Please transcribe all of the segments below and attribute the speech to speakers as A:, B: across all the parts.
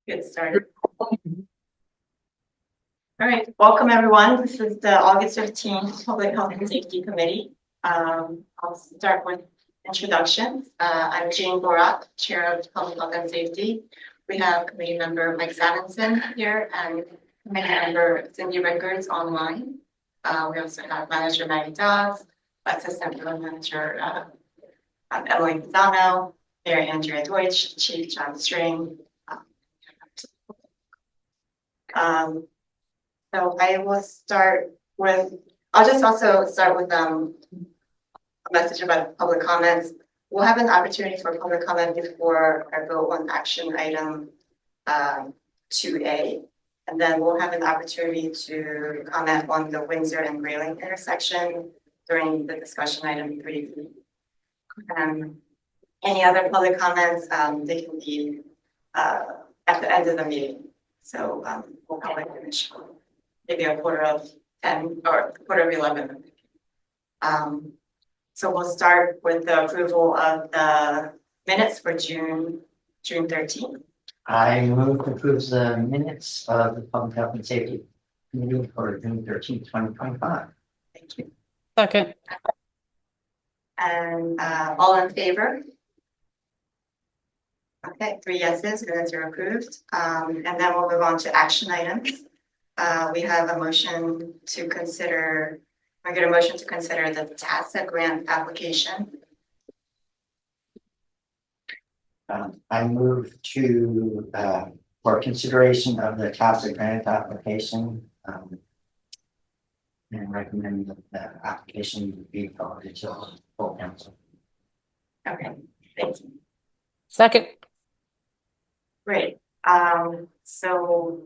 A: Get started. All right, welcome everyone. This is the August 15th Public Health and Safety Committee. I'll start with introductions. I'm Jane Borak, Chair of Public Health and Safety. We have committee member Mike Savinson here and committee member Cindy Rickards online. We also have manager Maggie Dawes, assistant manager Emily Pisano, Mary Andrea Deutsch, Chief John String. So I will start with, I'll just also start with a message about public comments. We'll have an opportunity for public comment before I vote on action item 2A. And then we'll have an opportunity to comment on the Windsor and Grayling intersection during the discussion item 3. Any other public comments, they can be at the end of the meeting. So we'll probably finish maybe a quarter of 10 or quarter of 11. So we'll start with the approval of the minutes for June 13th.
B: I move to approve the minutes of the Public Health and Safety Committee for June 13th, 2025.
A: Thank you.
C: Second.
A: And all in favor? Okay, 3 yeses, minutes are approved. And then we'll move on to action items. We have a motion to consider, I get a motion to consider the TASA grant application.
B: I move to for consideration of the TASA grant application and recommend that the application be forwarded to full council.
A: Okay, thank you.
C: Second.
A: Great. So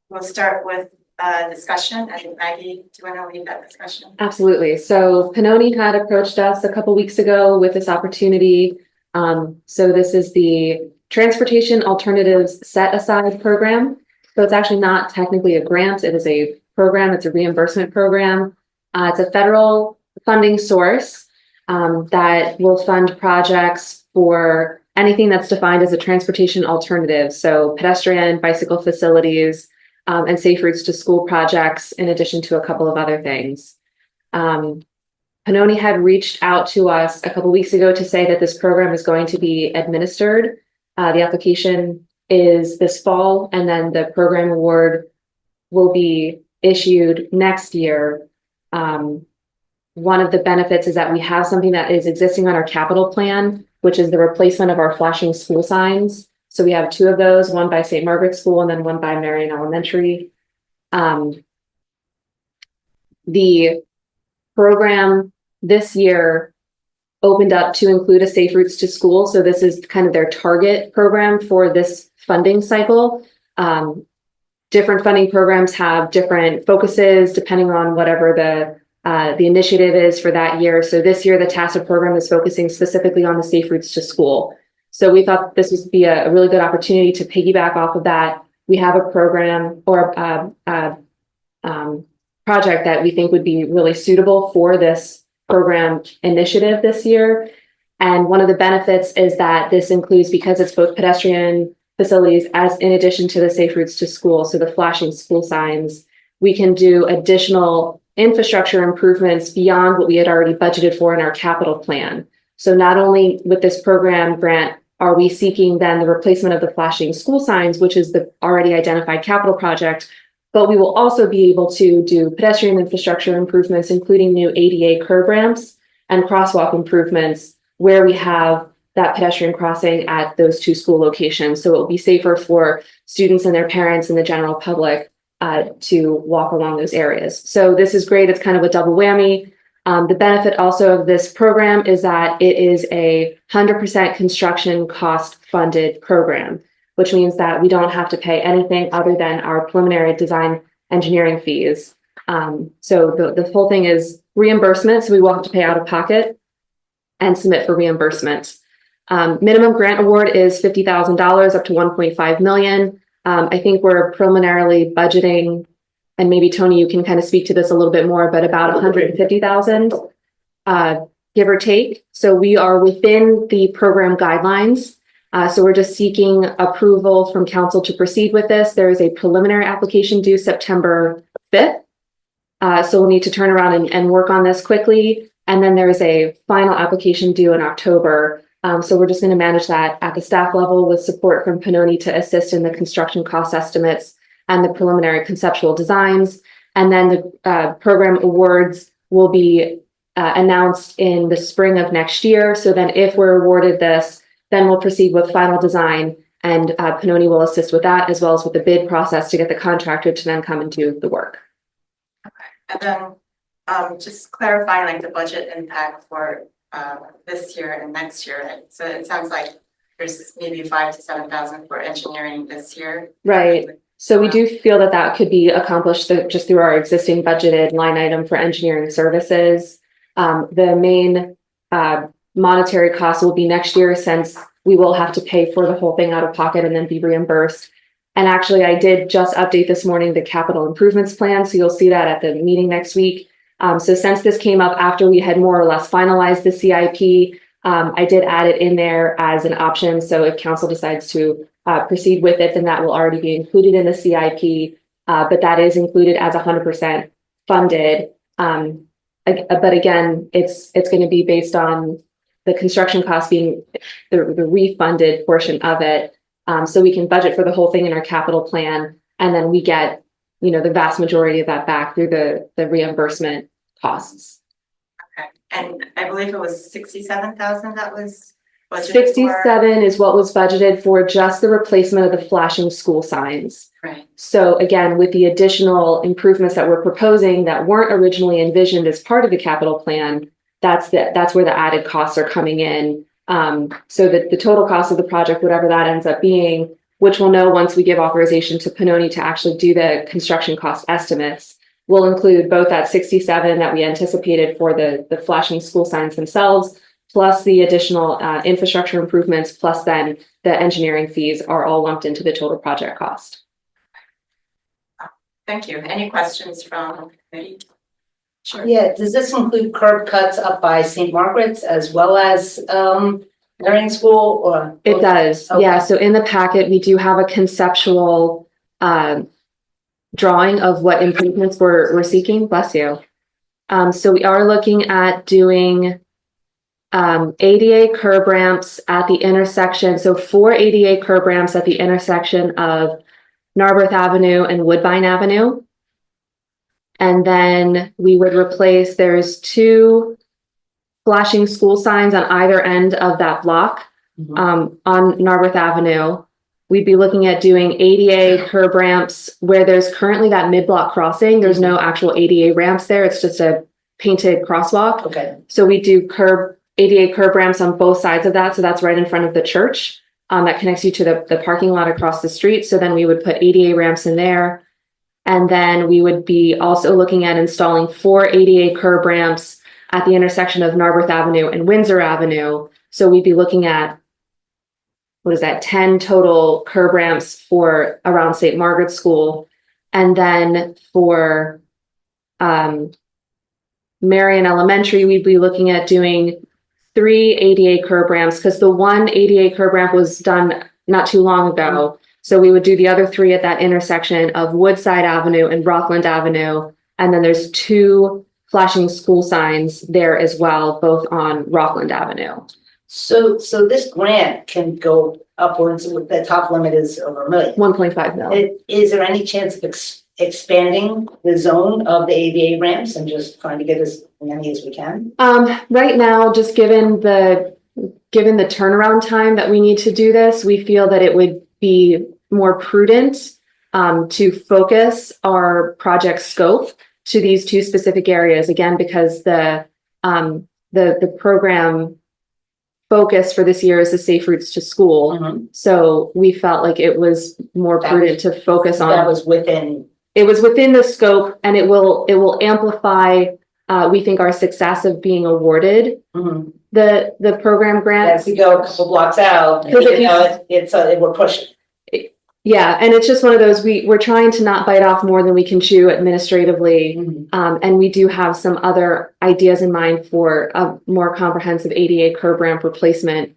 A: we'll start with discussion. I think Maggie, do you want to lead that discussion?
D: Absolutely. So Pannoni had approached us a couple weeks ago with this opportunity. So this is the Transportation Alternatives Set Aside Program. So it's actually not technically a grant. It is a program. It's a reimbursement program. It's a federal funding source that will fund projects for anything that's defined as a transportation alternative. So pedestrian, bicycle facilities, and safe routes to school projects, in addition to a couple of other things. Pannoni had reached out to us a couple weeks ago to say that this program is going to be administered. The application is this fall, and then the program award will be issued next year. One of the benefits is that we have something that is existing on our capital plan, which is the replacement of our flashing school signs. So we have 2 of those, one by St. Margaret's School and then one by Marion Elementary. The program this year opened up to include a Safe Routes to School. So this is kind of their target program for this funding cycle. Different funding programs have different focuses depending on whatever the initiative is for that year. So this year, the TASA program is focusing specifically on the Safe Routes to School. So we thought this would be a really good opportunity to piggyback off of that. We have a program or a project that we think would be really suitable for this program initiative this year. And one of the benefits is that this includes, because it's both pedestrian facilities as in addition to the Safe Routes to School, so the flashing school signs, we can do additional infrastructure improvements beyond what we had already budgeted for in our capital plan. So not only with this program grant are we seeking then the replacement of the flashing school signs, which is the already identified capital project, but we will also be able to do pedestrian infrastructure improvements, including new ADA curb ramps and crosswalk improvements where we have that pedestrian crossing at those 2 school locations. So it will be safer for students and their parents and the general public to walk along those areas. So this is great. It's kind of a double whammy. The benefit also of this program is that it is a 100% construction cost funded program, which means that we don't have to pay anything other than our preliminary design engineering fees. So the whole thing is reimbursement. So we will have to pay out of pocket and submit for reimbursement. Minimum grant award is $50,000 up to $1.5 million. I think we're preliminarily budgeting, and maybe Tony, you can kind of speak to this a little bit more, but about 150,000, give or take. So we are within the program guidelines. So we're just seeking approval from council to proceed with this. There is a preliminary application due September 5th. So we'll need to turn around and work on this quickly. And then there's a final application due in October. So we're just going to manage that at the staff level with support from Pannoni to assist in the construction cost estimates and the preliminary conceptual designs. And then the program awards will be announced in the spring of next year. So then if we're awarded this, then we'll proceed with final design, and Pannoni will assist with that as well as with the bid process to get the contractor to then come and do the work.
A: And then just clarifying like the budget impact for this year and next year. So it sounds like there's maybe 5,000 to 7,000 for engineering this year.
D: Right. So we do feel that that could be accomplished just through our existing budgeted line item for engineering services. The main monetary cost will be next year, since we will have to pay for the whole thing out of pocket and then be reimbursed. And actually, I did just update this morning the capital improvements plan, so you'll see that at the meeting next week. So since this came up after we had more or less finalized the CIP, I did add it in there as an option. So if council decides to proceed with it, then that will already be included in the CIP. But that is included as 100% funded. But again, it's going to be based on the construction cost being the refunded portion of it. So we can budget for the whole thing in our capital plan, and then we get, the vast majority of that back through the reimbursement costs.
A: Okay. And I believe it was 67,000 that was budgeted
D: 67 is what was budgeted for just the replacement of the flashing school signs.
A: Right.
D: So again, with the additional improvements that we're proposing that weren't originally envisioned as part of the capital plan, that's where the added costs are coming in. So that the total cost of the project, whatever that ends up being, which we'll know once we give authorization to Pannoni to actually do the construction cost estimates, will include both that 67 that we anticipated for the flashing school signs themselves, plus the additional infrastructure improvements, plus then the engineering fees are all lumped into the total project cost.
A: Thank you. Any questions from the committee? Sure.
C: Yeah, does this include curb cuts up by St. Margaret's as well as Marion School, or?
D: It does,
C: Okay.
D: yeah. So in the packet, we do have a conceptual drawing of what improvements we're seeking. Bless you. So we are looking at doing ADA curb ramps at the intersection. So 4 ADA curb ramps at the intersection of Narberth Avenue and Woodbine Avenue. And then we would replace, there's 2 flashing school signs on either end of that block on Narberth Avenue. We'd be looking at doing ADA curb ramps where there's currently that mid-block crossing. There's no actual ADA ramps there. It's just a painted crosswalk.
C: Okay.
D: So we do ADA curb ramps on both sides of that. So that's right in front of the church that connects you to the parking lot across the street. So then we would put ADA ramps in there. And then we would be also looking at installing 4 ADA curb ramps at the intersection of Narberth Avenue and Windsor Avenue. So we'd be looking at, 10 total curb ramps for around St. Margaret's School. And then for Marion Elementary, we'd be looking at doing 3 ADA curb ramps, because the 1 ADA curb ramp was done not too long ago. So we would do the other 3 at that intersection of Woodside Avenue and Rockland Avenue. And then there's 2 flashing school signs there as well, both on Rockland Avenue.
C: So this grant can go upwards, with the top limit is over $1 million.
D: 1.5 mil.
C: Is there any chance of expanding the zone of the ADA ramps and just trying to get as many as we can?
D: Right now, just given the turnaround time that we need to do this, we feel that it would be more prudent to focus our project scope to these 2 specific areas, again, because the program focus for this year is the Safe Routes to School. So we felt like it was more prudent to focus on.
C: That was within.
D: It was within the scope, and it will amplify, we think, our success of being awarded the program grants.
C: As we go a couple blocks out, we're pushing.
D: Yeah, and it's just one of those, we're trying to not bite off more than we can chew administratively. And we do have some other ideas in mind for a more comprehensive ADA curb ramp replacement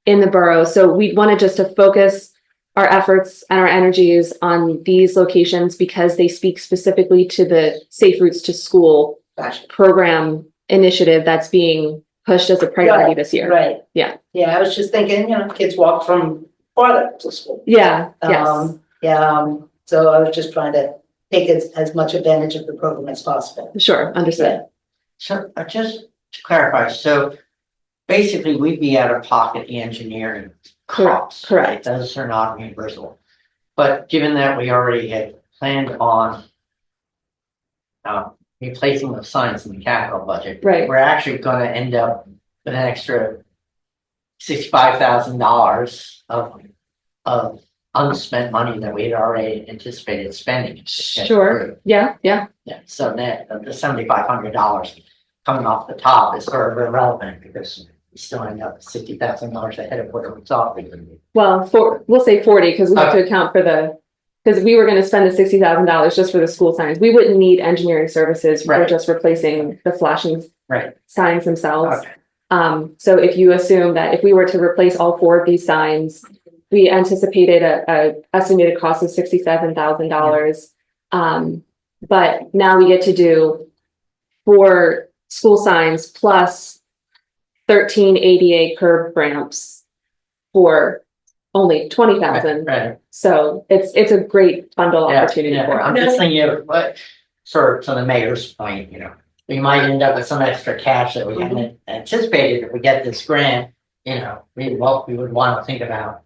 D: in the borough. So we wanted just to focus our efforts and our energies on these locations because they speak specifically to the Safe Routes to School
C: Gotcha.
D: program initiative that's being pushed as a priority this year.
C: Right.
D: Yeah.
C: Yeah, I was just thinking, kids walk from farther to school.
D: Yeah, yes,
C: So I was just trying to take as much advantage of the program as possible.
D: sure, understood.
B: So just to clarify, so basically we'd be out of pocket the engineering costs.
D: Correct.
B: Right? Those are not reimbursable. But given that we already had planned on replacing the signs in the capital budget.
D: Right.
B: We're actually gonna end up with an extra $65,000 of unspent money that we had already anticipated spending.
D: Sure, yeah,
B: Yeah, so net of the $7,500 coming off the top is sort of irrelevant because we still end up $60,000 ahead of where we thought we would be.
D: well, we'll say 40, because we have to account for because we were gonna spend the $60,000 just for the school signs. We wouldn't need engineering services, we're
B: Right.
D: just replacing the flashing
B: Right.
D: signs themselves.
B: Okay.
D: So if you assume that if we were to replace all 4 of these signs, we anticipated a estimated cost of $67,000. But now we get to do 4 school signs plus 13 ADA curb ramps for only 20,000.
B: Right.
D: So it's a great bundle
B: Yeah,
D: opportunity
B: yeah.
D: for
B: I'm
D: us.
B: just thinking of what, sort of to the mayor's point, we might end up with some extra cash that we hadn't anticipated if we get this grant, we would want to think about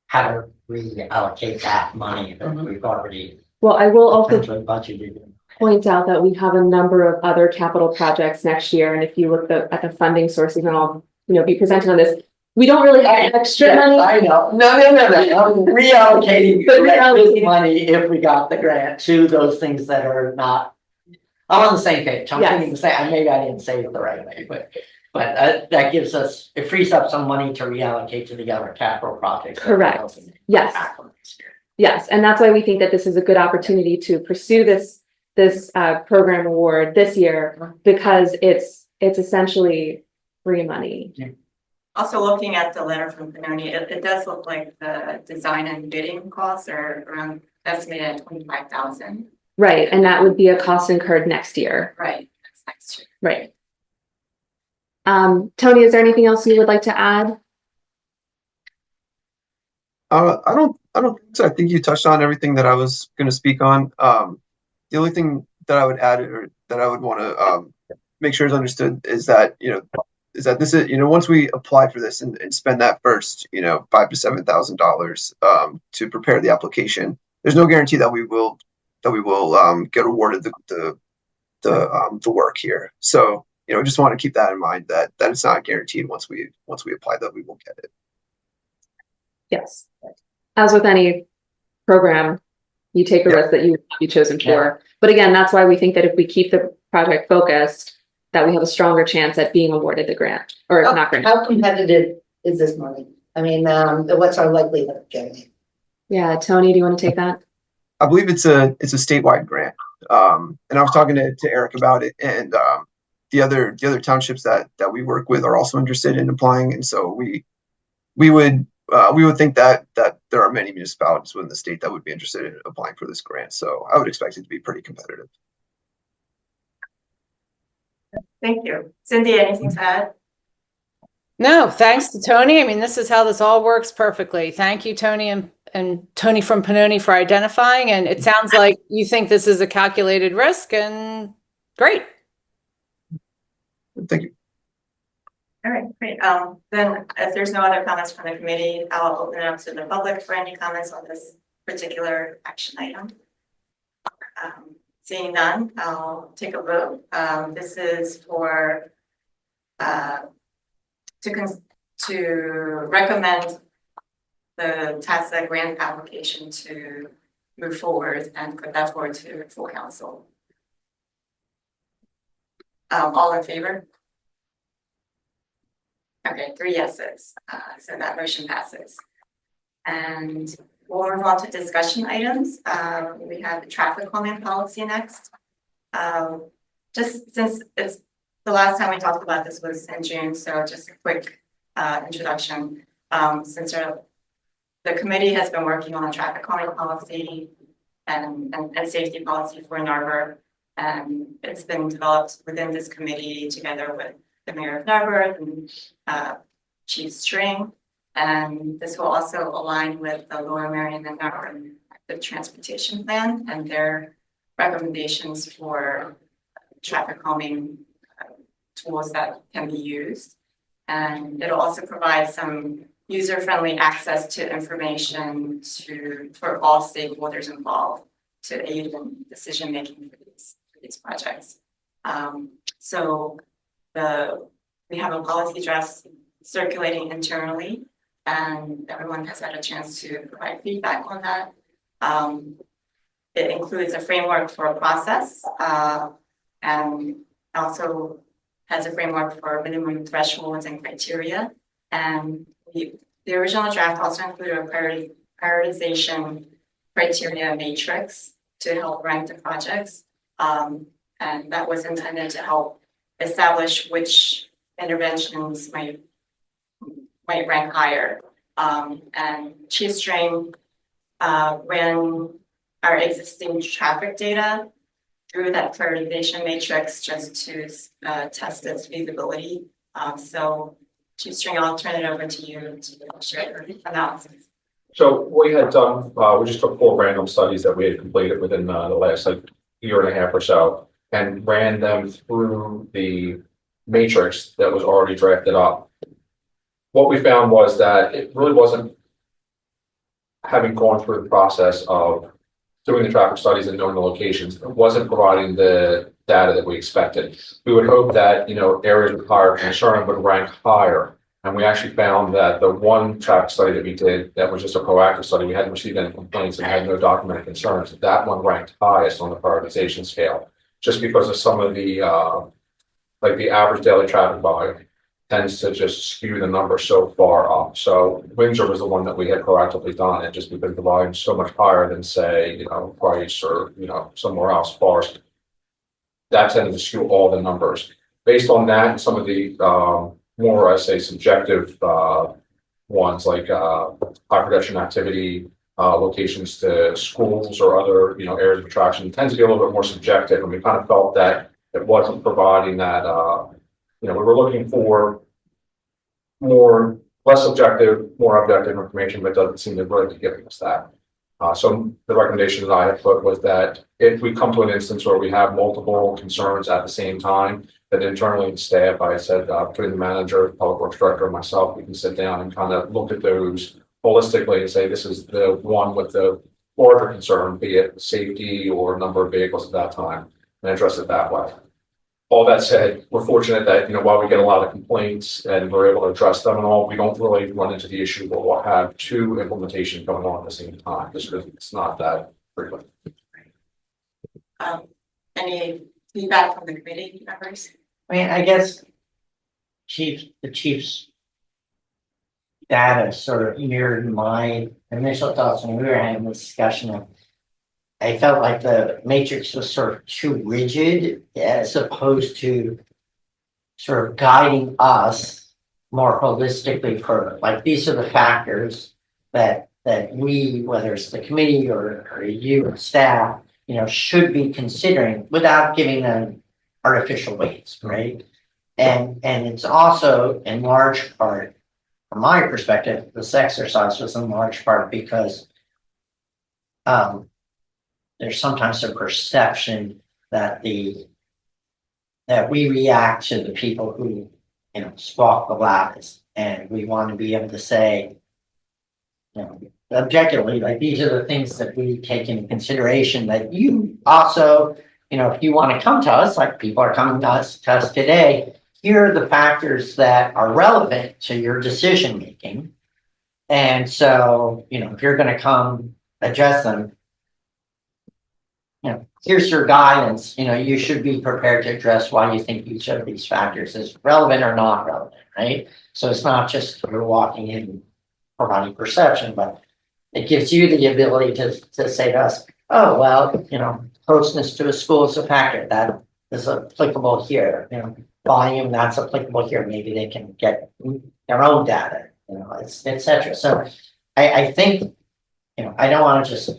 B: how to reallocate that money that we've already
D: Well, I will also
B: potentially budgeted.
D: point out that we have a number of other capital projects next year, and if you look at the funding sources, and I'll, be presenting on this, we don't really have extra money.
B: I know, no, I'm reallocating
D: But
B: this money if we got the grant to those things that are not. I'm on the same page, I'm
D: Yes.
B: thinking the same, maybe I didn't say it the right way, but that gives us, it frees up some money to reallocate to the other capital projects. that we're
D: Correct.
B: hoping to
D: Yes.
B: tackle next year.
D: Yes, and that's why we think that this is a good opportunity to pursue this program award this year, because it's essentially free money.
A: Also looking at the letter from Benoni, it does look like the design and bidding costs are around estimated at 25,000.
D: Right, and that would be a cost incurred next year.
A: Right, that's next year.
D: Right. Tony, is there anything else you would like to add?
E: I don't think so. I think you touched on everything that I was going to speak on. The only thing that I would add, or that I would want to make sure is understood, is that this is, once we apply for this and spend that first, $5,000 to $7,000 to prepare the application, there's no guarantee that we will get awarded the work here. So just want to keep that in mind, that it's not guaranteed once we apply that we will get it.
D: Yes. As with any program, you take a
E: Yeah.
D: risk that you will not be chosen for. But again, that's why we think that if we keep the project focused, that we have a stronger chance at being awarded the grant, or not grant.
C: How competitive is this money? I mean, what's our likelihood of getting it?
D: Yeah, Tony, do you want to take that?
E: I believe it's a statewide grant. And I was talking to Eric about it, and the other townships that we work with are also interested in applying. And so we would think that there are many municipalities within the state that would be interested in applying for this grant. So I would expect it to be pretty competitive.
A: Thank you. Cindy, anything to add?
F: No, thanks to Tony. I mean, this is how this all works perfectly. Thank you, Tony and Tony from Pannoni for identifying. And it sounds like you think this is a calculated risk, and great.
E: Thank you.
A: All right, great. Then if there's no other comments from the committee, I'll open it up to the public for any comments on this particular action item. Seeing none, I'll take a vote. This is for to recommend the TASA grant application to move forward and put that forward to full council. All in favor? Okay, 3 yeses, so that motion passes. And we'll move on to discussion items. We have the traffic calming policy next. Just since it's the last time we talked about this was in June, so just a quick introduction. Since the committee has been working on a traffic calming policy and safety policy for Narberth. And it's been developed within this committee together with the mayor of Narberth and Chief String. And this will also align with the Lower Merion and Narberth Active Transportation Plan and their recommendations for traffic calming tools that can be used. And it'll also provide some user-friendly access to information for all stakeholders involved to aid in decision-making for these projects. So we have a policy draft circulating internally, and everyone has had a chance to provide feedback on that. It includes a framework for a process, and also has a framework for minimum thresholds and criteria. And the original draft also included a prioritization criteria matrix to help rank the projects. And that was intended to help establish which interventions might rank higher. And Chief String ran our existing traffic data through that prioritization matrix just to test its feasibility. So Chief String, I'll turn it over to you to share your analysis.
G: So we had done, we just took 4 random studies that we had completed within the last year and a half or so, and ran them through the matrix that was already drafted up. What we found was that it really wasn't, having gone through the process of doing the traffic studies and knowing the locations, it wasn't providing the data that we expected. We would hope that, areas with higher concern would rank higher. And we actually found that the one traffic study that we did, that was just a proactive study, we hadn't received any complaints and had no documented concerns. That one ranked highest on the prioritization scale, just because of some of the, like the average daily traffic volume tends to just skew the number so far up. So Windsor was the one that we had proactively done, and just because the volume is so much higher than, say, Price or, somewhere else, Forest, that tended to skew all the numbers. Based on that and some of the more, I say, subjective ones like high production activity, locations to schools or other, areas of attraction, tends to be a little bit more subjective. And we kind of felt that it wasn't providing that, we were looking for less subjective, more objective information, but it doesn't seem to really be giving us that. So the recommendation that I had put was that if we come to an instance where we have multiple concerns at the same time, that internally the staff, I said, between the manager, public works director, and myself, we can sit down and kind of look at those holistically and say, this is the one with the larger concern, be it safety or number of vehicles at that time, and address it that way. All that said, we're fortunate that, while we get a lot of complaints and we're able to address them and all, we don't really run into the issue where we'll have 2 implementations going on at the same time, just because it's not that frequent.
A: Any feedback from the committee members?
B: I guess the chief's data sort of mirrored my initial thoughts when we were having this discussion. I felt like the matrix was sort of too rigid as opposed to sort of guiding us more holistically for, like, these are the factors that we, whether it's the committee or you or staff, should be considering without giving them artificial weights, right? And it's also in large part, from my perspective, this exercise was in large part because there's sometimes a perception that we react to the people who, squawk the loudest, and we want to be able to say, objectively, like, these are the things that we take into consideration, that you also, if you want to come to us, like people are coming to us today, here are the factors that are relevant to your decision making. And so, if you're going to come address them, here's your guidance, you should be prepared to address why you think each of these factors is relevant or not relevant, right? So it's not just you're walking in providing perception, but it gives you the ability to say to us, oh, well, closeness to a school is a factor that is applicable here. volume that's applicable here, maybe they can get their own data, et cetera. So I think, I don't want to just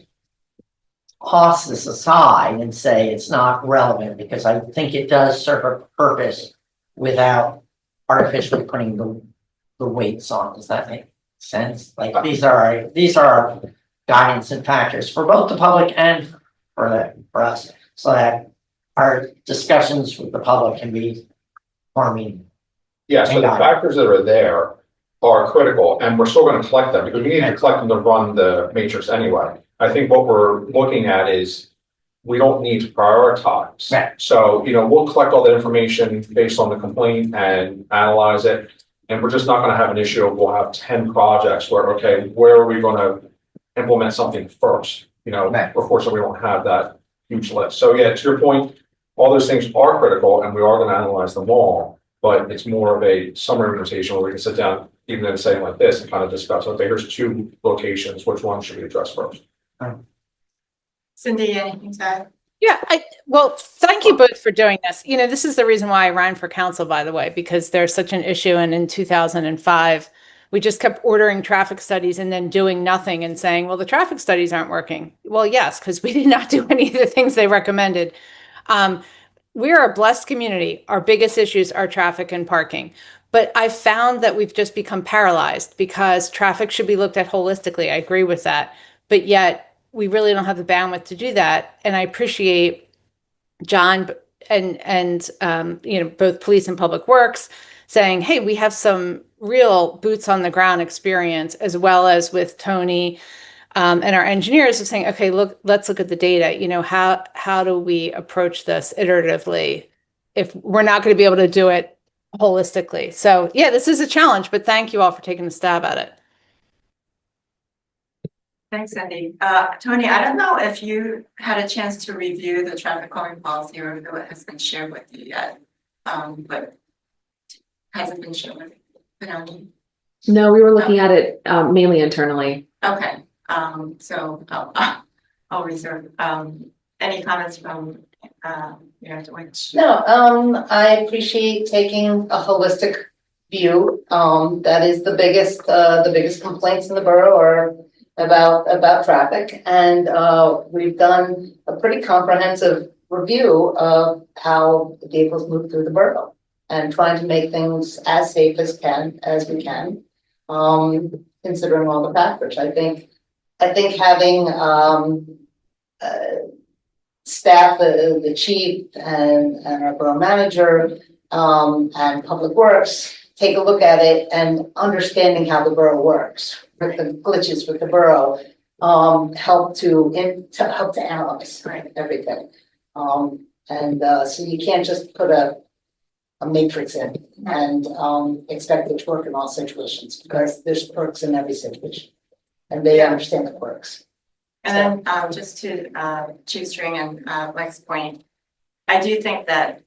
B: toss this aside and say it's not relevant, because I think it does serve a purpose without artificially putting the weights on. Does that make sense? Like, these are our guidance and factors for both the public and for us, so that our discussions with the public can be more meaningful.
G: Yeah, so the factors that are there are critical, and we're still gonna collect them, because we need to collect them to run the matrix anyway. I think what we're looking at is, we don't need to prioritize.
B: Right.
G: So, we'll collect all the information based on the complaint and analyze it. And we're just not gonna have an issue of, we'll have 10 projects where, okay, where are we gonna implement something first?
B: Right.
G: Unfortunately, we don't have that huge list. So yeah, to your point, all those things are critical, and we are gonna analyze them all, but it's more of a summary presentation where we can sit down, even in a setting like this, and kind of discuss, okay, here's 2 locations, which one should we address first?
A: Cindy, anything to add?
F: Yeah, well, thank you both for doing this. This is the reason why I ran for council, by the way, because there's such an issue. And in 2005, we just kept ordering traffic studies and then doing nothing and saying, well, the traffic studies aren't working. Well, yes, because we did not do any of the things they recommended. We're a blessed community. Our biggest issues are traffic and parking. But I found that we've just become paralyzed, because traffic should be looked at holistically. I agree with that. But yet, we really don't have the bandwidth to do that. And I appreciate John and both police and public works saying, hey, we have some real boots on the ground experience, as well as with Tony and our engineers of saying, okay, let's look at the data. How do we approach this iteratively if we're not going to be able to do it holistically? So yeah, this is a challenge, but thank you all for taking a stab at it.
A: Thanks, Cindy. Tony, I don't know if you had a chance to review the traffic calming policy, or if it has been shared with you yet. But hasn't been shared with you.
D: No, we were looking at it mainly internally.
A: Okay, so I'll reserve. Any comments from Dwight?
C: No, I appreciate taking a holistic view. That is the biggest complaints in the borough are about traffic, and we've done a pretty comprehensive review of how the vehicles move through the borough and trying to make things as safe as we can, considering all the factors. I think having staff, the chief and our borough manager and public works take a look at it, and understanding how the borough works, with the glitches with the borough, help to analyze everything. So you can't just put a matrix in and expect it to work in all situations, because there's quirks in every situation, and they understand the quirks.
A: And then just to Chief String and Mike's point, I do think that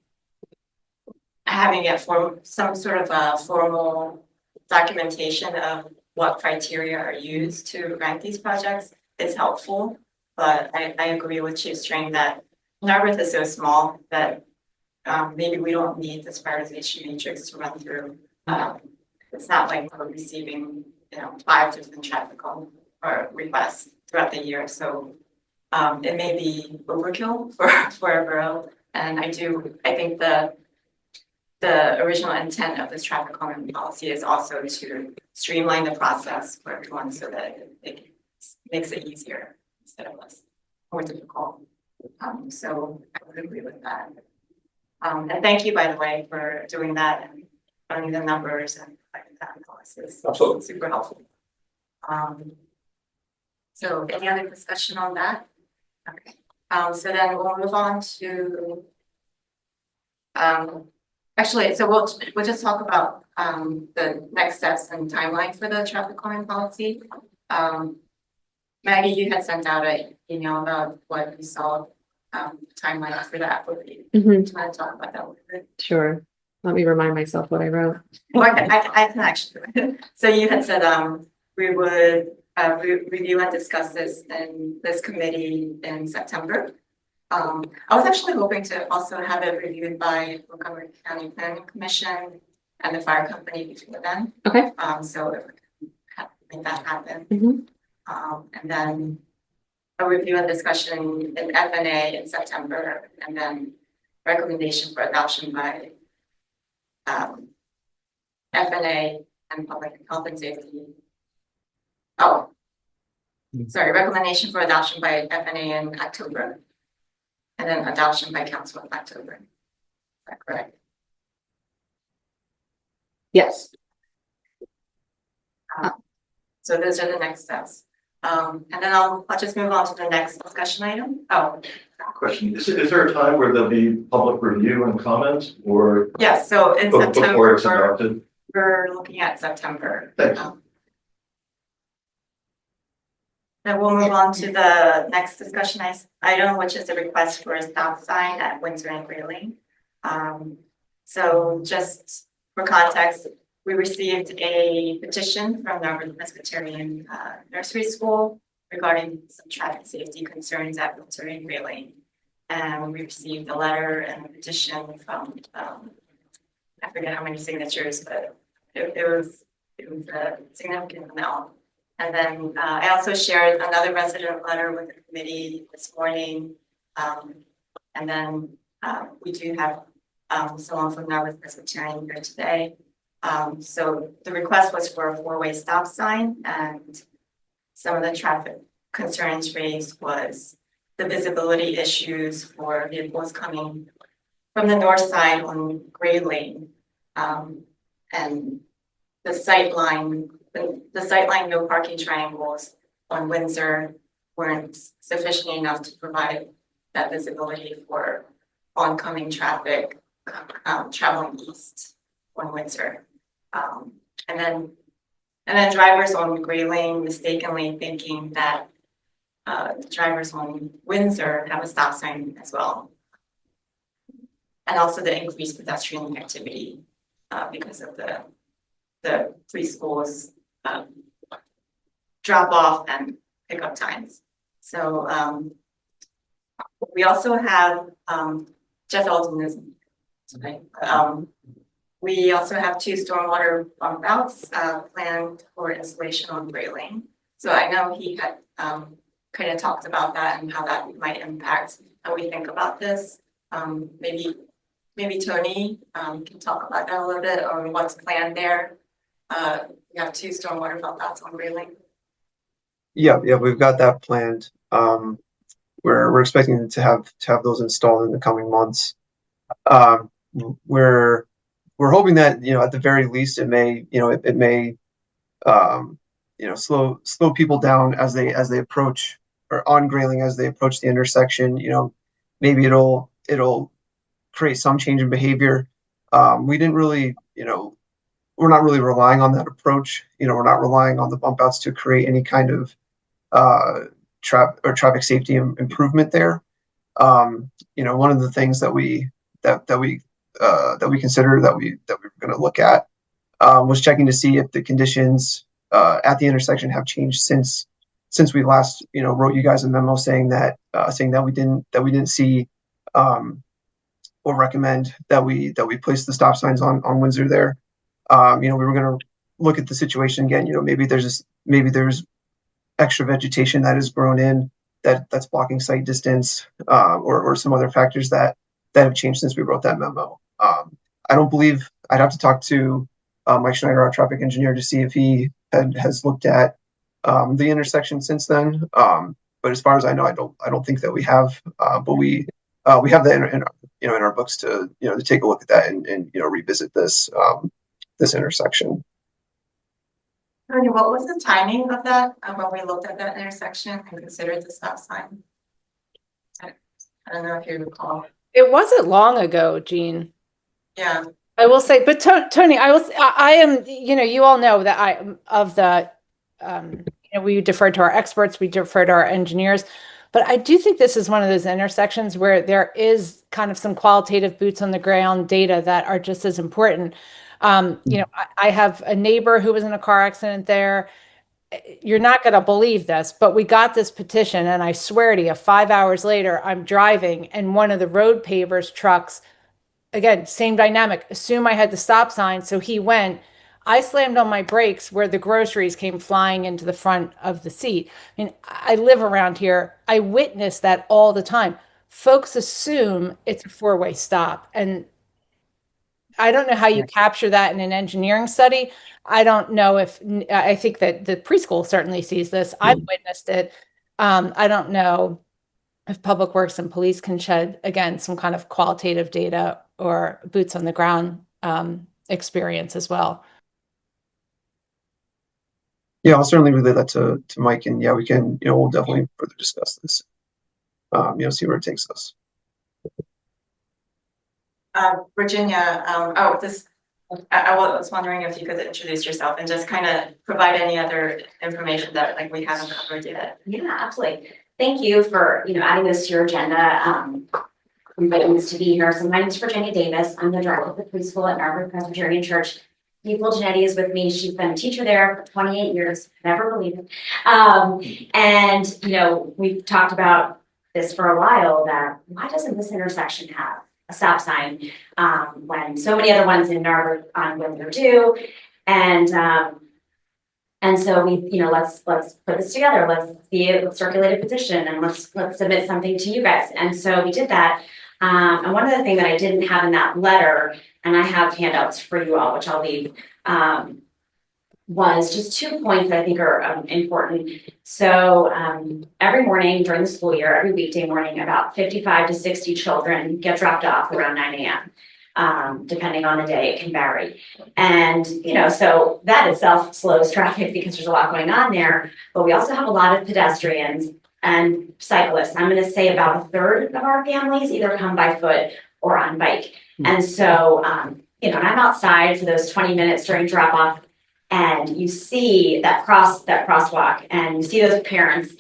A: having it for some sort of a formal documentation of what criteria are used to rank these projects is helpful. But I agree with Chief String that Narberth is so small that maybe we don't need this prioritization matrix to run through. It's not like we're receiving 5 different traffic call or requests throughout the year. So it may be overkill for a borough. And I think the original intent of this traffic calming policy is also to streamline the process for everyone, so that it makes it easier instead of less more difficult. So I would agree with that. And thank you, by the way, for doing that and running the numbers and that analysis.
G: Absolutely.
A: Super helpful. So any other discussion on that? Okay. So then we'll move on to actually, so we'll just talk about the next steps and timeline for the traffic calming policy. Maggie, you had sent out an email about what you saw timeline for that. Would you want to talk about that a little bit?
D: Sure. Let me remind myself what I wrote.
A: Well, I can actually do it. So you had said we would review and discuss this in this committee in September. I was actually hoping to also have it reviewed by Montgomery County Planning Commission and the fire company before then.
D: Okay.
A: So if we can make that happen.
D: Mhm.
A: And then a review and discussion in FNA in September, and then recommendation for adoption by FNA and Public Health and Safety. Oh, sorry, recommendation for adoption by FNA in October. And then adoption by council in October. Is that correct?
D: Yes.
A: So those are the next steps. And then I'll just move on to the next discussion item. Oh,
H: Question, is there a time where there'll be public review and comment or
A: yes, so in
H: before it's
A: September,
H: adopted?
A: we're looking at September.
H: Thank you.
A: Then we'll move on to the next discussion item, which is a request for a stop sign at Windsor and Grayling. So just for context, we received a petition from the Presbyterian Nursery School regarding some traffic safety concerns at Windsor and Grayling. And we received a letter and a petition from, I forget how many signatures, but it was a significant amount. And then I also shared another resident letter with the committee this morning. And then we do have someone from Narberth Presbyterian here today. So the request was for a four-way stop sign, and some of the traffic concerns raised was the visibility issues for vehicles coming from the north side on Gray Lane. And the sightline no parking triangles on Windsor weren't sufficient enough to provide that visibility for oncoming traffic traveling east on Windsor. And then drivers on Gray Lane mistakenly thinking that drivers on Windsor have a stop sign as well. And also the increased pedestrian activity because of the preschools drop off and pickup times. So we also have Jeff Elton is tonight. We also have 2 stormwater bump outs planned for installation on Gray Lane. So I know he had kind of talked about that and how that might impact how we think about this. Maybe Tony can talk about that a little bit or what's planned there. We have 2 stormwater bump outs on Gray Lane.
E: Yeah, we've got that planned. We're expecting to have those installed in the coming months. We're hoping that, at the very least, it may slow people down as they approach, or on Grayling as they approach the intersection. Maybe it'll create some change in behavior. We didn't really, we're not really relying on that approach. We're not relying on the bump outs to create any kind of traffic safety improvement there. One of the things that we considered that we were going to look at was checking to see if the conditions at the intersection have changed since we last wrote you guys a memo saying that we didn't see or recommend that we place the stop signs on Windsor there. We were going to look at the situation again. Maybe there's extra vegetation that has grown in that's blocking sight distance, or some other factors that have changed since we wrote that memo. I don't believe, I'd have to talk to Mike Schneider, our traffic engineer, to see if he has looked at the intersection since then. But as far as I know, I don't think that we have. But we have that in our books to take a look at that and revisit this intersection.
A: Tony, what was the timing of that when we looked at that intersection and considered the stop sign? I don't know if you recall.
F: It wasn't long ago, Jean.
A: Yeah.
F: I will say, but Tony, I am, you all know that I am of the, we defer to our experts, we defer to our engineers, but I do think this is one of those intersections where there is kind of some qualitative boots on the ground data that are just as important. I have a neighbor who was in a car accident there. you're not going to believe this, but we got this petition, and I swear to you, 5 hours later, I'm driving, and one of the road pavers trucks, again, same dynamic, assume I had the stop sign, so he went. I slammed on my brakes where the groceries came flying into the front of the seat. I mean, I live around here. I witness that all the time. Folks assume it's a four-way stop, and I don't know how you capture that in an engineering study. I don't know if, I think that the preschool certainly sees this. I've witnessed it. I don't know if Public Works and police can shed, again, some kind of qualitative data or boots on the ground experience as well.
E: Yeah, I'll certainly relay that to Mike, and yeah, we can, we'll definitely further discuss this. See where it takes us.
A: Virginia, I was wondering if you could introduce yourself and just kind of provide any other information that like we haven't covered yet.
I: Yeah, absolutely. Thank you for, adding this to your agenda. Inviting us to be here. So my name is Virginia Davis. I'm the director of the preschool at Narberth Presbyterian Church. Nicole Genetti is with me. She's been a teacher there for 28 years. Never believe it. And, we've talked about this for a while, that why doesn't this intersection have a stop sign when so many other ones in Narberth on Windsor do? And so we, let's put this together. Let's circulate a petition, and let's submit something to you guys. And so we did that. And one of the things that I didn't have in that letter, and I have handouts for you all, which I'll leave, was just 2 points that I think are important. So every morning during the school year, every weekday morning, about 55 to 60 children get dropped off around 9 a.m. Depending on the day, it can vary. And, so that itself slows traffic because there's a lot going on there. But we also have a lot of pedestrians and cyclists. I'm going to say about a third of our families either come by foot or on bike. And so, and I'm outside for those 20 minutes during drop off, and you see that crosswalk, and you see those parents,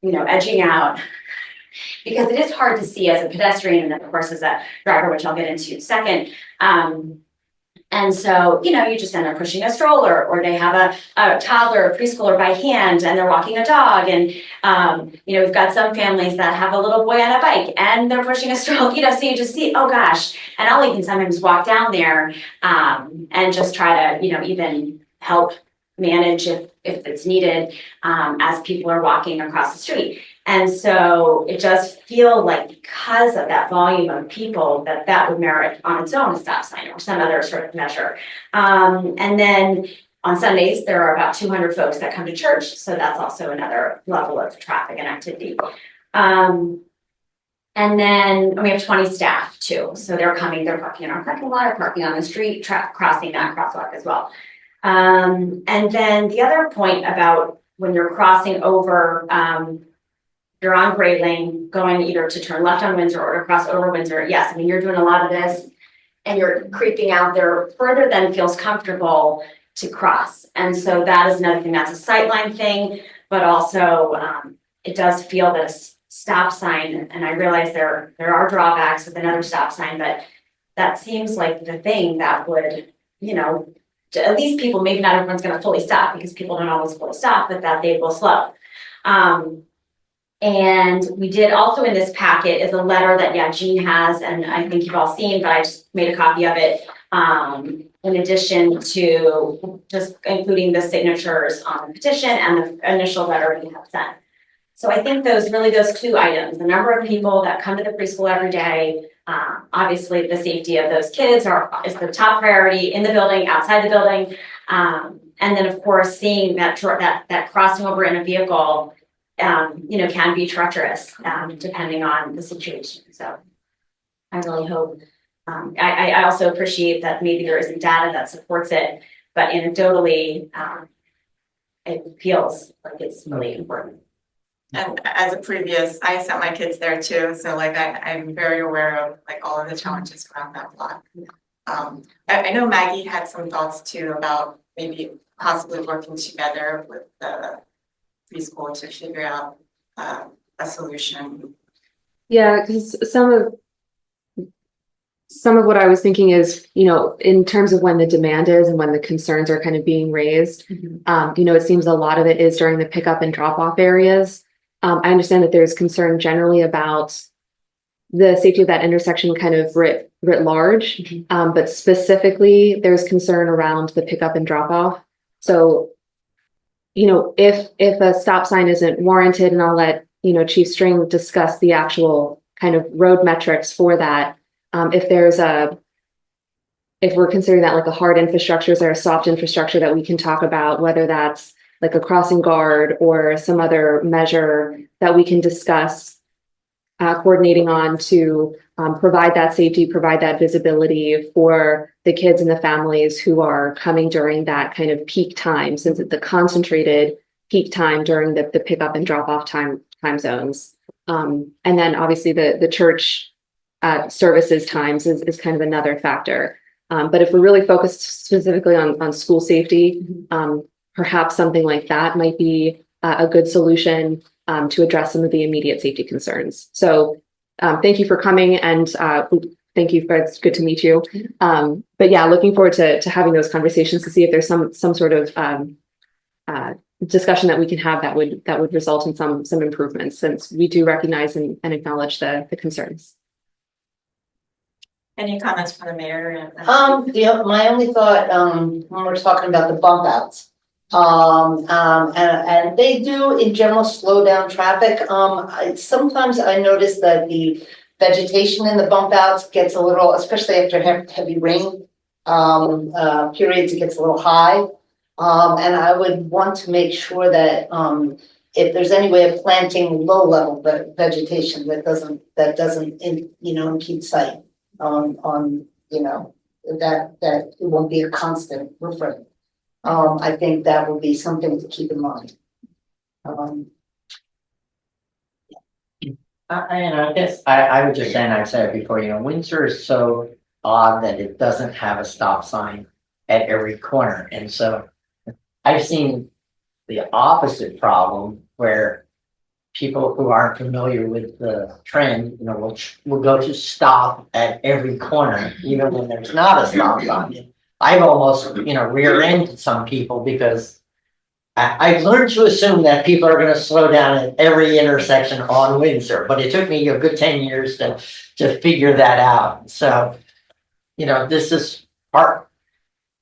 I: edging out, because it is hard to see as a pedestrian, and then of course as a driver, which I'll get into in a second. And so, you just end up pushing a stroller, or they have a toddler or preschooler by hand and they're walking a dog. And, we've got some families that have a little boy on a bike and they're pushing a stroller, so you just see, oh gosh. And I'll even sometimes walk down there and just try to, even help manage if it's needed as people are walking across the street. And so it does feel like, because of that volume of people, that would merit on its own a stop sign or some other sort of measure. And then on Sundays, there are about 200 folks that come to church. So that's also another level of traffic and activity. And then we have 20 staff too. So they're parking in our parking lot or parking on the street, crossing that crosswalk as well. And then the other point about when you're crossing over, you're on Gray Lane going either to turn left on Windsor or to cross over Windsor. Yes, you're doing a lot of this and you're creeping out there further than feels comfortable to cross. And so that is another thing. That's a sightline thing, but also it does feel that a stop sign, and I realize there are drawbacks with another stop sign, but that seems like the thing that would, at least people, maybe not everyone's going to fully stop because people don't always fully stop, but that they will slow. And we did also in this packet is a letter that, Jean has, and I think you've all seen, but I just made a copy of it. In addition to just including the signatures on the petition and the initial letter we have sent. So I think those two items, the number of people that come to the preschool every day, obviously the safety of those kids is the top priority in the building, outside the building. And then of course, seeing that crossing over in a vehicle, can be treacherous, depending on the situation. So I really hope, I also appreciate that maybe there isn't data that supports it, but anecdotally, it feels like it's really important.
A: And as I sent my kids there too, so I'm very aware of all of the challenges around that block. I know Maggie had some thoughts too about maybe possibly working together with the preschool to figure out a solution.
D: Yeah, because some of some of what I was thinking is, in terms of when the demand is and when the concerns are kind of being raised, it seems a lot of it is during the pickup and drop off areas. I understand that there's concern generally about the safety of that intersection kind of writ large, but specifically there's concern around the pickup and drop off. So, if a stop sign isn't warranted, and I'll let, Chief String discuss the actual kind of road metrics for that. If we're considering that like a hard infrastructure, is there a soft infrastructure that we can talk about, whether that's like a crossing guard or some other measure that we can discuss coordinating on to provide that safety, provide that visibility for the kids and the families who are coming during that kind of peak time, since it's a concentrated peak time during the pickup and drop off time zones. And then obviously the church services times is kind of another factor. But if we're really focused specifically on school safety, perhaps something like that might be a good solution to address some of the immediate safety concerns. So thank you for coming, and thank you. It's good to meet you. But yeah, looking forward to having those conversations to see if there's some sort of discussion that we can have that would result in some improvements, since we do recognize and acknowledge the concerns.
A: Any comments from the mayor?
C: My only thought, when we're talking about the bump outs, and they do in general slow down traffic. Sometimes I notice that the vegetation in the bump outs gets a little, especially after heavy rain periods, it gets a little high. And I would want to make sure that if there's any way of planting low level vegetation that doesn't impede sight on that it won't be a constant refrain. I think that would be something to keep in mind.
B: I guess I would just say, and I've said it before, Windsor is so odd that it doesn't have a stop sign at every corner. And so I've seen the opposite problem where people who aren't familiar with the trend, will go to stop at every corner, even when there's not a stop sign. I've almost, rear-ended some people because I've learned to assume that people are going to slow down at every intersection on Windsor, but it took me a good 10 years to figure that out. So, this is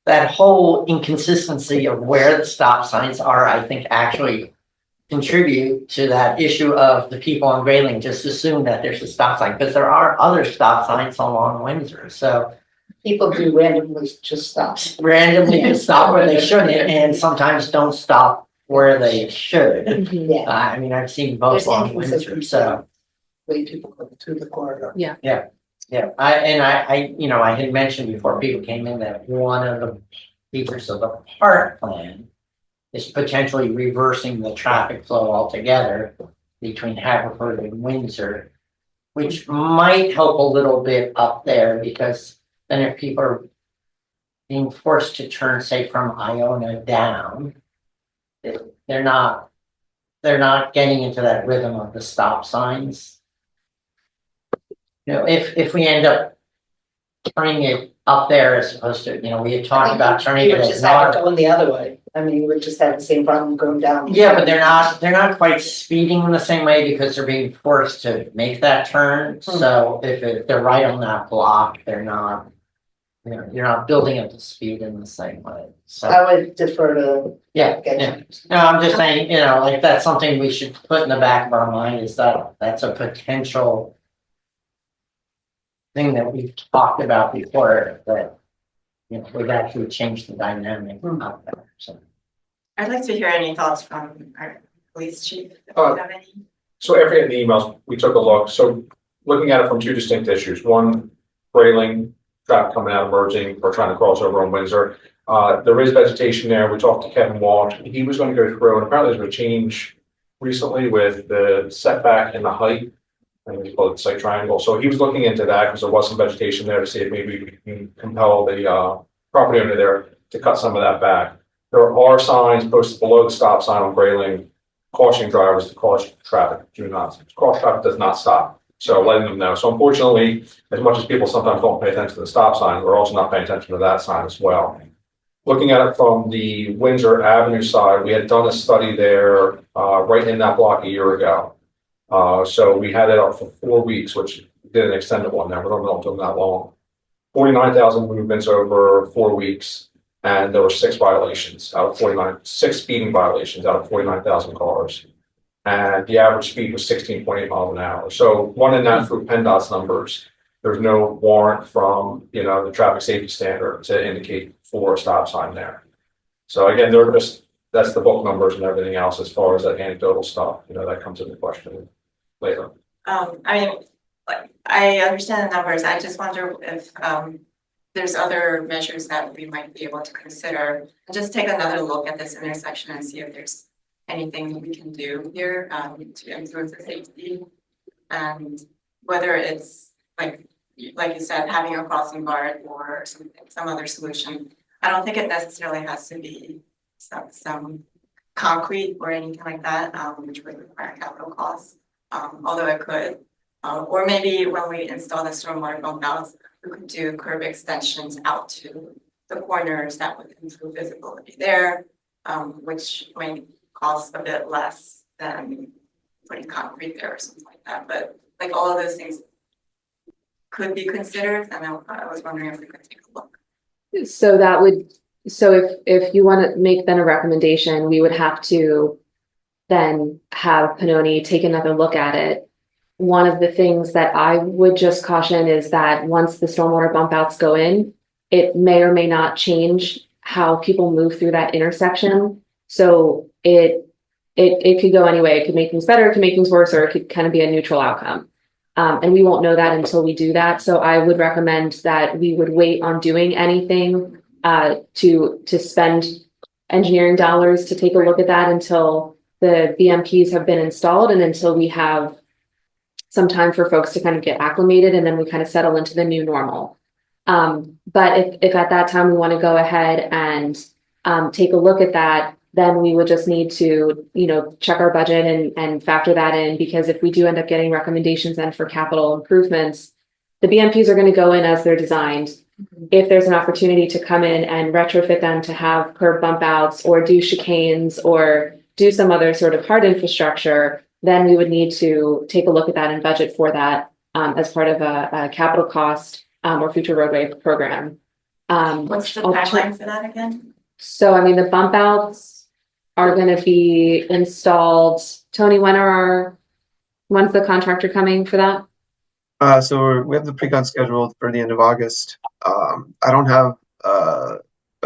B: that whole inconsistency of where the stop signs are, I think actually contribute to that issue of the people on Grayling just assume that there's a stop sign, because there are other stop signs along Windsor. So
C: people do randomly just stop.
B: Randomly stop where they shouldn't, and sometimes don't stop where they should.
C: Yeah.
B: I mean, I've seen both along Windsor, so.
C: Way people go through the corridor.
B: Yeah, I had mentioned before people came in that one of the features of the park plan is potentially reversing the traffic flow altogether between Haverford and Windsor, which might help a little bit up there, because then if people are being forced to turn, say, from Iona down, they're not getting into that rhythm of the stop signs. If we end up turning it up there as opposed to, we had talked about turning it as north.
C: Going the other way. I mean, you would just have the same problem going down.
B: Yeah, but they're not quite speeding in the same way because they're being forced to make that turn. So if they're right on that block, they're not, you're not building up the speed in the same way. So
C: I would defer to.
B: yeah. No, I'm just saying, like that's something we should put in the back of our mind, is that that's a potential thing that we've talked about before, that we've actually changed the dynamic out there. So
A: I'd like to hear any thoughts from our police chief. If you have any.
G: So after getting the emails, we took a look. So looking at it from two distinct issues. One, Grayling, traffic coming out of merging or trying to cross over on Windsor. There is vegetation there. We talked to Kevin Walsh. He was going to go through, and apparently there's a change recently with the setback and the height. I think we call it the site triangle. So he was looking into that because there was some vegetation there to see if maybe we can compel the property owner there to cut some of that back. There are signs posted below the stop sign on Grayling, cautioning drivers to caution traffic. Cross traffic does not stop. So letting them know. So unfortunately, as much as people sometimes don't pay attention to the stop sign, we're also not paying attention to that sign as well. Looking at it from the Windsor Avenue side, we had done a study there right in that block a year ago. So we had it up for 4 weeks, which did an extended one now. We don't know them that long. 49,000 movements over 4 weeks, and there were 6 violations out of 49, 6 speeding violations out of 49,000 cars. And the average speed was 16.8 miles an hour. So running that through PennDOT's numbers, there's no warrant from, you know, the traffic safety standard to indicate for a stop sign there. So again, they're just, that's the book numbers and everything else as far as that anecdotal stuff, you know, that comes into question later.
A: I mean, like, I understand the numbers. I just wonder if, there's other measures that we might be able to consider. And just take another look at this intersection and see if there's anything we can do here, to improve the safety. And whether it's like you said, having a crossing guard or some other solution. I don't think it necessarily has to be some concrete or anything like that, which would require capital costs, although it could. Or maybe when we install the stormwater bump outs, we could do curb extensions out to the corners that would improve visibility there, which might cost a bit less than putting concrete there or something like that. But like all of those things could be considered, and I was wondering if we could take a look.
D: So that would, so if you want to make then a recommendation, we would have to then have Pannoni take another look at it. One of the things that I would just caution is that once the stormwater bump outs go in, it may or may not change how people move through that intersection. So it could go anyway. It could make things better, it could make things worse, or it could kind of be a neutral outcome. And we won't know that until we do that. So I would recommend that we would wait on doing anything to spend engineering dollars to take a look at that until the BMPs have been installed and until we have some time for folks to kind of get acclimated, and then we kind of settle into the new normal. But if at that time we want to go ahead and take a look at that, then we would just need to, you know, check our budget and factor that in, because if we do end up getting recommendations then for capital improvements, the BMPs are going to go in as they're designed. If there's an opportunity to come in and retrofit them to have curb bump outs or do chicanes or do some other sort of hard infrastructure, then we would need to take a look at that and budget for that as part of a capital cost or future roadway program.
A: What's the timeline for that again?
D: So, I mean, the bump outs are going to be installed. Tony, when's the contractor coming for that?
E: So we have the pre-con scheduled for the end of August. I don't have a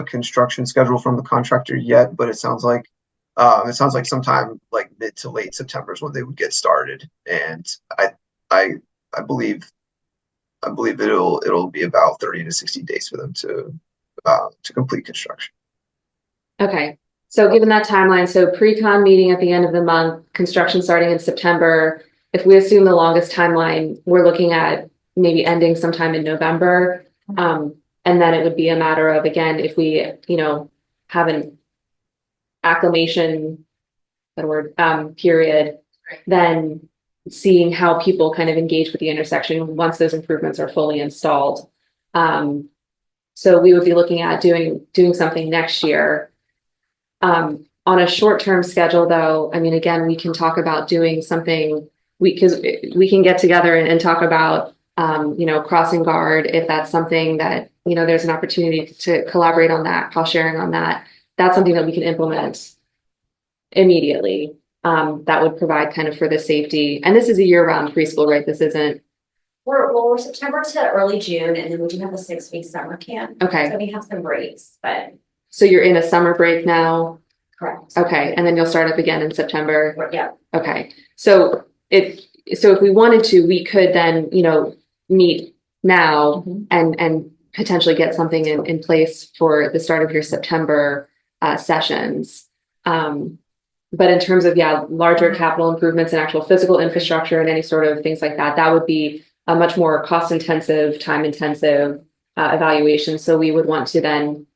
E: construction schedule from the contractor yet, but it sounds like sometime like mid to late September is when they would get started. And I believe it'll be about 30 to 60 days for them to complete construction.
D: Okay. So given that timeline, so pre-con meeting at the end of the month, construction starting in September. If we assume the longest timeline, we're looking at maybe ending sometime in November. And then it would be a matter of, again, if we, you know, have an acclimation, that word, period, then seeing how people kind of engage with the intersection once those improvements are fully installed. So we would be looking at doing something next year. On a short-term schedule, though, I mean, again, we can talk about doing something, because we can get together and talk about, you know, crossing guard, if that's something that, you know, there's an opportunity to collaborate on that, cost sharing on that. That's something that we can implement immediately. That would provide kind of for the safety. And this is a year-round preschool, right? This isn't.
I: We're September to early June, and then we do have a 6-week summer camp.
D: Okay.
I: So we have some breaks, but
D: So you're in a summer break now?
I: correct.
D: Okay. And then you'll start up again in September?
I: Yeah.
D: Okay. So if we wanted to, we could then, you know, meet now and potentially get something in place for the start of your September sessions. But in terms of, larger capital improvements and actual physical infrastructure and any sort of things like that, that would be a much more cost intensive, time intensive evaluation. So we would want to then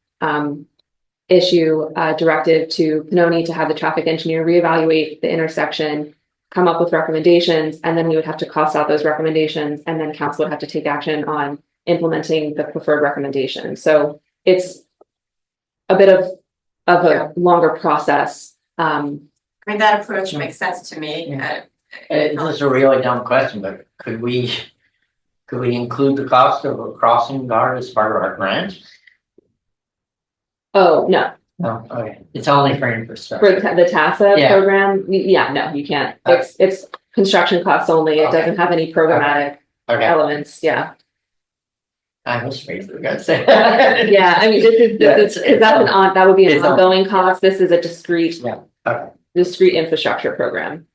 D: issue a directive to Pannoni to have the traffic engineer reevaluate the intersection, come up with recommendations, and then we would have to cost out those recommendations, and then council would have to take action on implementing the preferred recommendation. So it's a bit of
A: Yeah.
D: a longer process.
A: I mean, that approach makes sense to me.
B: This is a really dumb question, but could we include the cost of a crossing guard as part of our grant?
D: Oh, no,
B: No, okay, it's only for
D: for
B: infrastructure.
D: the TASA
B: Yeah.
D: program, yeah, no, you can't. It's construction costs only. It doesn't have any programmatic
B: Okay,
D: elements, yeah.
B: I was afraid you were gonna say that.
D: Yeah, I mean, because that would be an
B: It's on-
D: ongoing cost. This is a discrete
B: Yeah, okay.
D: infrastructure program.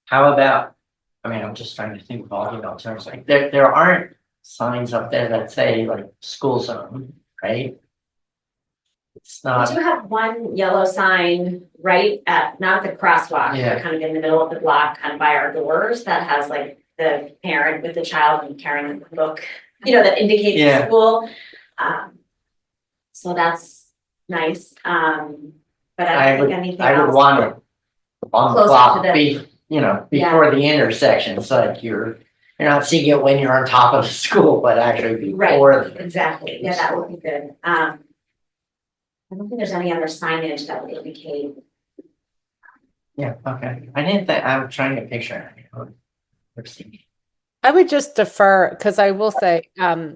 B: How about, I mean, I'm just trying to think of all the alternatives, like, there aren't signs up there that say like school zone, right? It's
I: We
B: not,
I: do have one yellow sign right at, not the crosswalk,
B: Yeah.
I: but kind of in the middle of the block, kind of by our doors, that has like the parent with the child and carrying the book, that indicates the
B: Yeah.
I: school. So that's nice, but I don't think anything
B: I would
I: else.
B: want it on the
I: Closer
B: block,
I: to the-
B: before the intersection, so like you're not seeing it when you're on top of the school, but actually
I: Right.
B: before. the-
I: Exactly, yeah, that would be good. I don't think there's any other signage that would indicate.
B: Yeah, okay, I didn't think, I'm trying to picture. Let's see.
F: I would just defer, because I will say,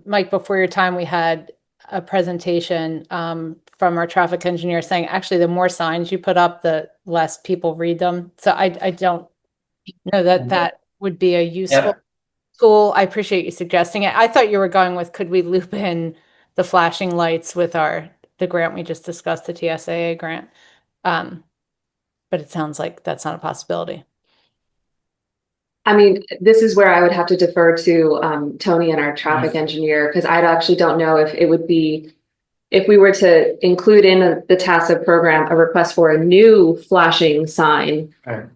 F: Mike, before your time, we had a presentation from our traffic engineer saying, actually, the more signs you put up, the less people read them. So I don't know that that would be a useful tool. I appreciate you suggesting it. I thought you were going with, could we loop in the flashing lights with the grant we just discussed, the TSAA grant? But it sounds like that's not a possibility.
D: I mean, this is where I would have to defer to Tony and our traffic engineer, because I actually don't know if it would be, if we were to include in the TASA program, a request for a new flashing sign.
B: Right.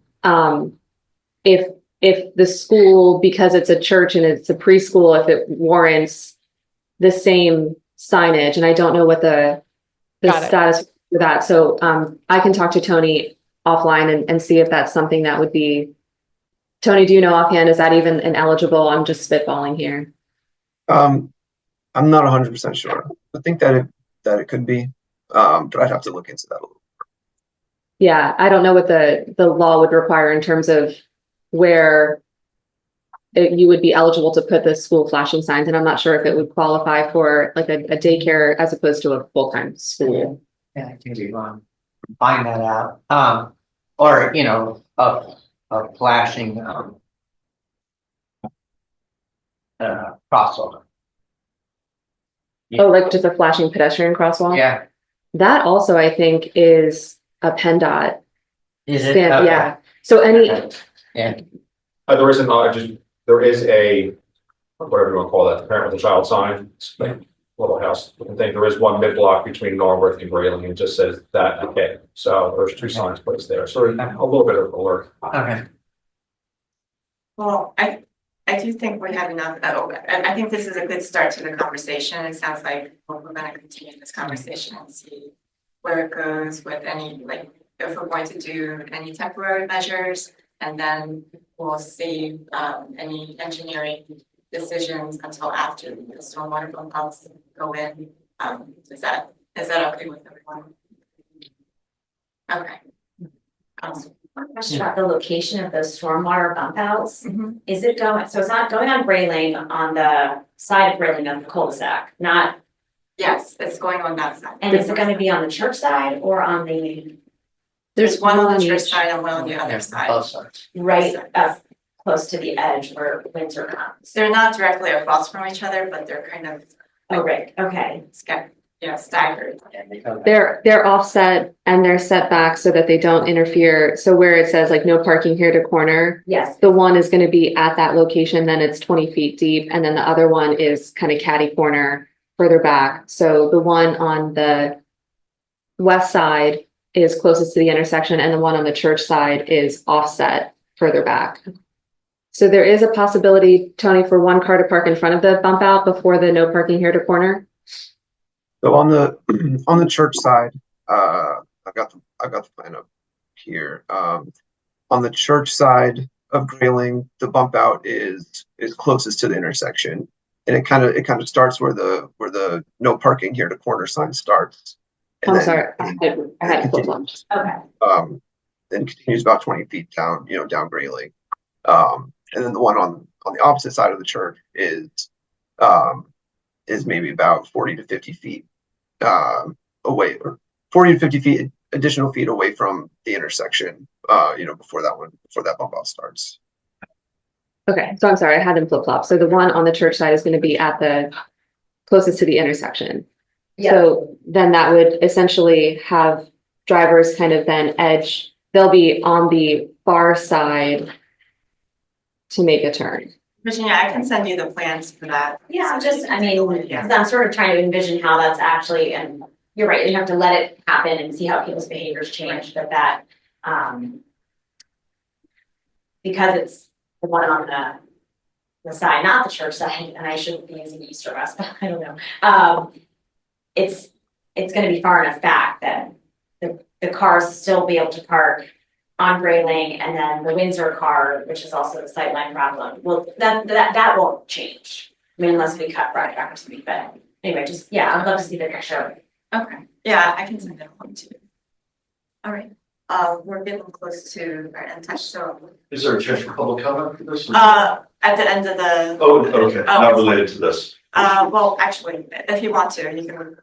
D: If the school, because it's a church and it's a preschool, if it warrants the same signage, and I don't know what the
F: Got it.
D: status for that. So I can talk to Tony offline and see if that's something that would be. Tony, do you know offhand, is that even an eligible? I'm just spitballing here.
E: I'm not 100% sure. I think that it could be, but I'd have to look into that a little.
D: Yeah, I don't know what the law would require in terms of where you would be eligible to put the school flashing signs, and I'm not sure if it would qualify for like a daycare as opposed to a full-time school.
B: Yeah, I think we want to find that out. Or, a flashing, crossover.
D: Oh, like just a flashing pedestrian crosswalk?
B: Yeah,
D: That also, I think, is a PennDOT
B: is it?
D: stamp,
B: Okay.
D: yeah. So any,
B: Yeah,
G: There is there is a, whatever you want to call that, the parent with the child sign, it's like a little house looking thing. There is one mid-block between Norworth and Grayling, and it just says that, okay. So there's two signs placed there, so a little bit of alert.
B: okay,
A: Well, I do think we have enough, I think this is a good start to the conversation. It sounds like we're gonna continue this conversation and see where it goes with any, like, if we're going to do any temporary measures, and then we'll see any engineering decisions until after the stormwater bump outs go in. Is that okay with everyone? Okay.
I: Question about the location of those stormwater bump outs.
A: Mhm.
I: Is it going, so it's not going on Grayling, on the side of Grayling of the cul-de-sac, not,
A: Yes, it's going on that side.
I: and is it gonna be on the church side or on the
A: There's one on the church
D: each.
A: side and one on the other
B: yeah,
A: side.
B: both sides.
I: right up close to the edge where Windsor comes?
A: They're not directly across from each other, but they're kind of
I: Oh, right, okay.
A: staggered.
D: They're offset and they're set back so that they don't interfere. So where it says like no parking here to corner,
I: Yes,
D: the one is gonna be at that location, then it's 20 feet deep, and then the other one is kind of catty corner further back. So the one on the west side is closest to the intersection, and the one on the church side is offset further back. So there is a possibility, Tony, for one car to park in front of the bump out before the no parking here to corner.
E: So on the church side, I've got the plan up here. On on the church side of Grayling, the bump out is closest to the intersection. And it kind of starts where the no parking here to corner sign starts. And
D: I'm
E: then-
D: sorry, I had flip flops.
I: Okay.
E: Then continues about 20 feet down, down Grayling. And then the one on the opposite side of the church is maybe about 40 to 50 feet away, or 40 to 50 feet additional feet away from the intersection, before that bump out starts.
D: Okay, so I'm sorry, I had them flip flop. So the one on the church side is going to be at the closest to the intersection. So then that would essentially have drivers kind of then edge, they'll be on the far side to make a turn.
A: Virginia, I can send you the plans for that.
I: Yeah, I mean,
A: Yeah.
I: I'm sort of trying to envision how that's actually, and you're right, you have to let it happen and see how people's behaviors change, but that, because it's the one on the side, not the church side, and I shouldn't be using east or west, but I don't know. It's gonna be far enough back that the cars still be able to park on Grayling, and then the Windsor car, which is also the sightline problem, well, that won't change. I mean, unless we cut right back or something, but anyway, I'd love to see the picture.
A: Okay, yeah, I can send it along too. All right, we're getting close to our end touch, so,
H: Is there a chance for public comment for this?
A: at the end of the.
H: Oh, okay, not related to this.
A: Well, actually, if you want to, you can.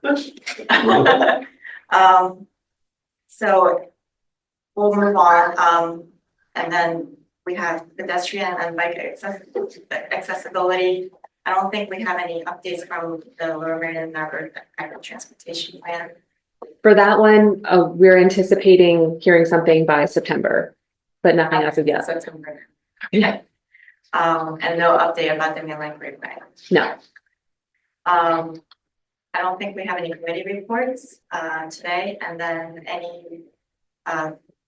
A: So we'll move on, and then we have pedestrian and bike accessibility. I don't think we have any updates from the Lower Merion Network Active Transportation Plan.
D: For that one, we're anticipating hearing something by September, but nothing as of yet.
A: September. Okay. And no update about the mainline greenway.
D: No.
A: I don't think we have any committee reports today, and then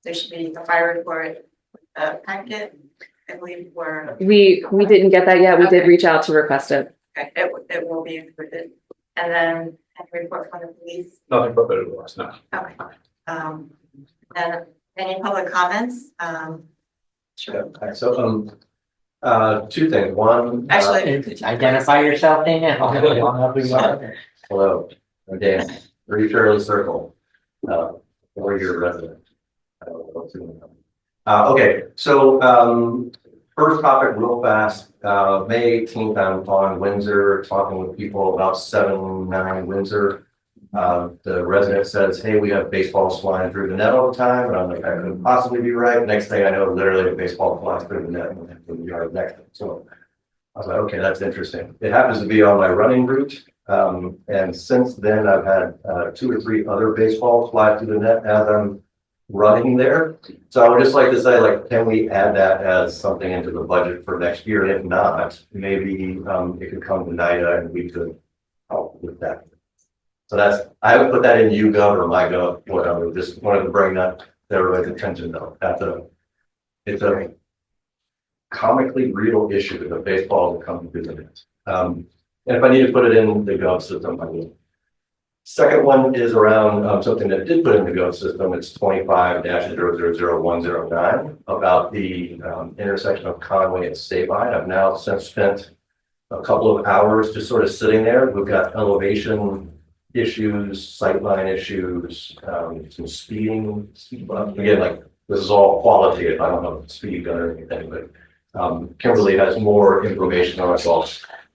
A: there should be the fire report packet. I believe
D: We didn't get that yet. We did
A: Okay.
D: reach out to request it.
A: okay, it will be included. And then a report from the police.
G: Nothing prohibited with us, no.
A: Okay. And any public comments? Sure.
J: Okay, so, two things. One,
A: Actually,
B: Identify yourself, Dana. I don't know who you are.
J: hello, I'm Dan, 3 Shirley Circle, 4-year resident. Okay, so, first topic real fast, May 18th, I'm on Windsor, talking with people about 7-9 Windsor. The resident says, hey, we have baseballs flying through the net all the time, and I'm like, that couldn't possibly be right. Next thing I know, literally a baseball flies through the net in the yard next to it. So I was like, okay, that's interesting. It happens to be on my running route. And since then I've had 2 or 3 other baseballs fly through the net as I'm running there. So I would just like to say, like, can we add that as something into the budget for next year? If not, maybe it could come to NIDA and we could help with that. So I haven't put that in YouGov or MyGov, whatever, just wanted to bring that to everybody's attention though. It's a comically real issue that baseball will come through the net. And if I need to put it in the Gov system, I will. Second one is around something that did put in the Gov system. It's 25-000109 about the intersection of Conway and Sabine. I've now since spent a couple of hours just sort of sitting there. We've got elevation issues, sightline issues, some speeding. Again, like this is all qualitative. I don't know speed gun or anything, but Kimberly has more information on it. So I'll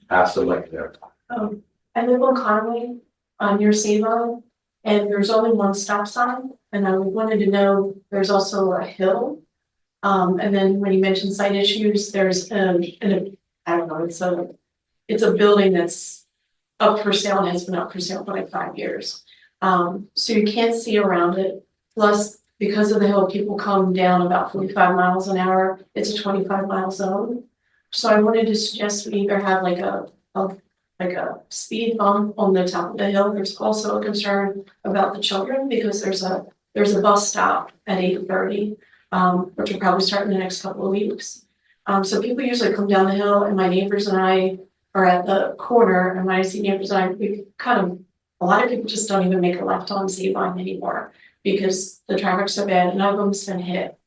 J: ask them like there.
K: I live on Conway, near Sabine, and there's only one stop sign, and I wanted to know, there's also a hill. And then when you mentioned site issues, there's I don't know, it's a building that's up for sale and has been up for sale for like 5 years. So you can't see around it. Plus, because of the hill, people come down about 45 miles an hour. It's a 25-mile zone. So I wanted to suggest we either have like a speed bump on the top of the hill. There's also a concern about the children because there's a bus stop at 8:30, which will probably start in the next couple of weeks. So people usually come down the hill, and my neighbors and I are at the corner, and when I see neighbors, a lot of people just don't even make a left on Sabine anymore because the traffic's so bad, and none of them's been hit.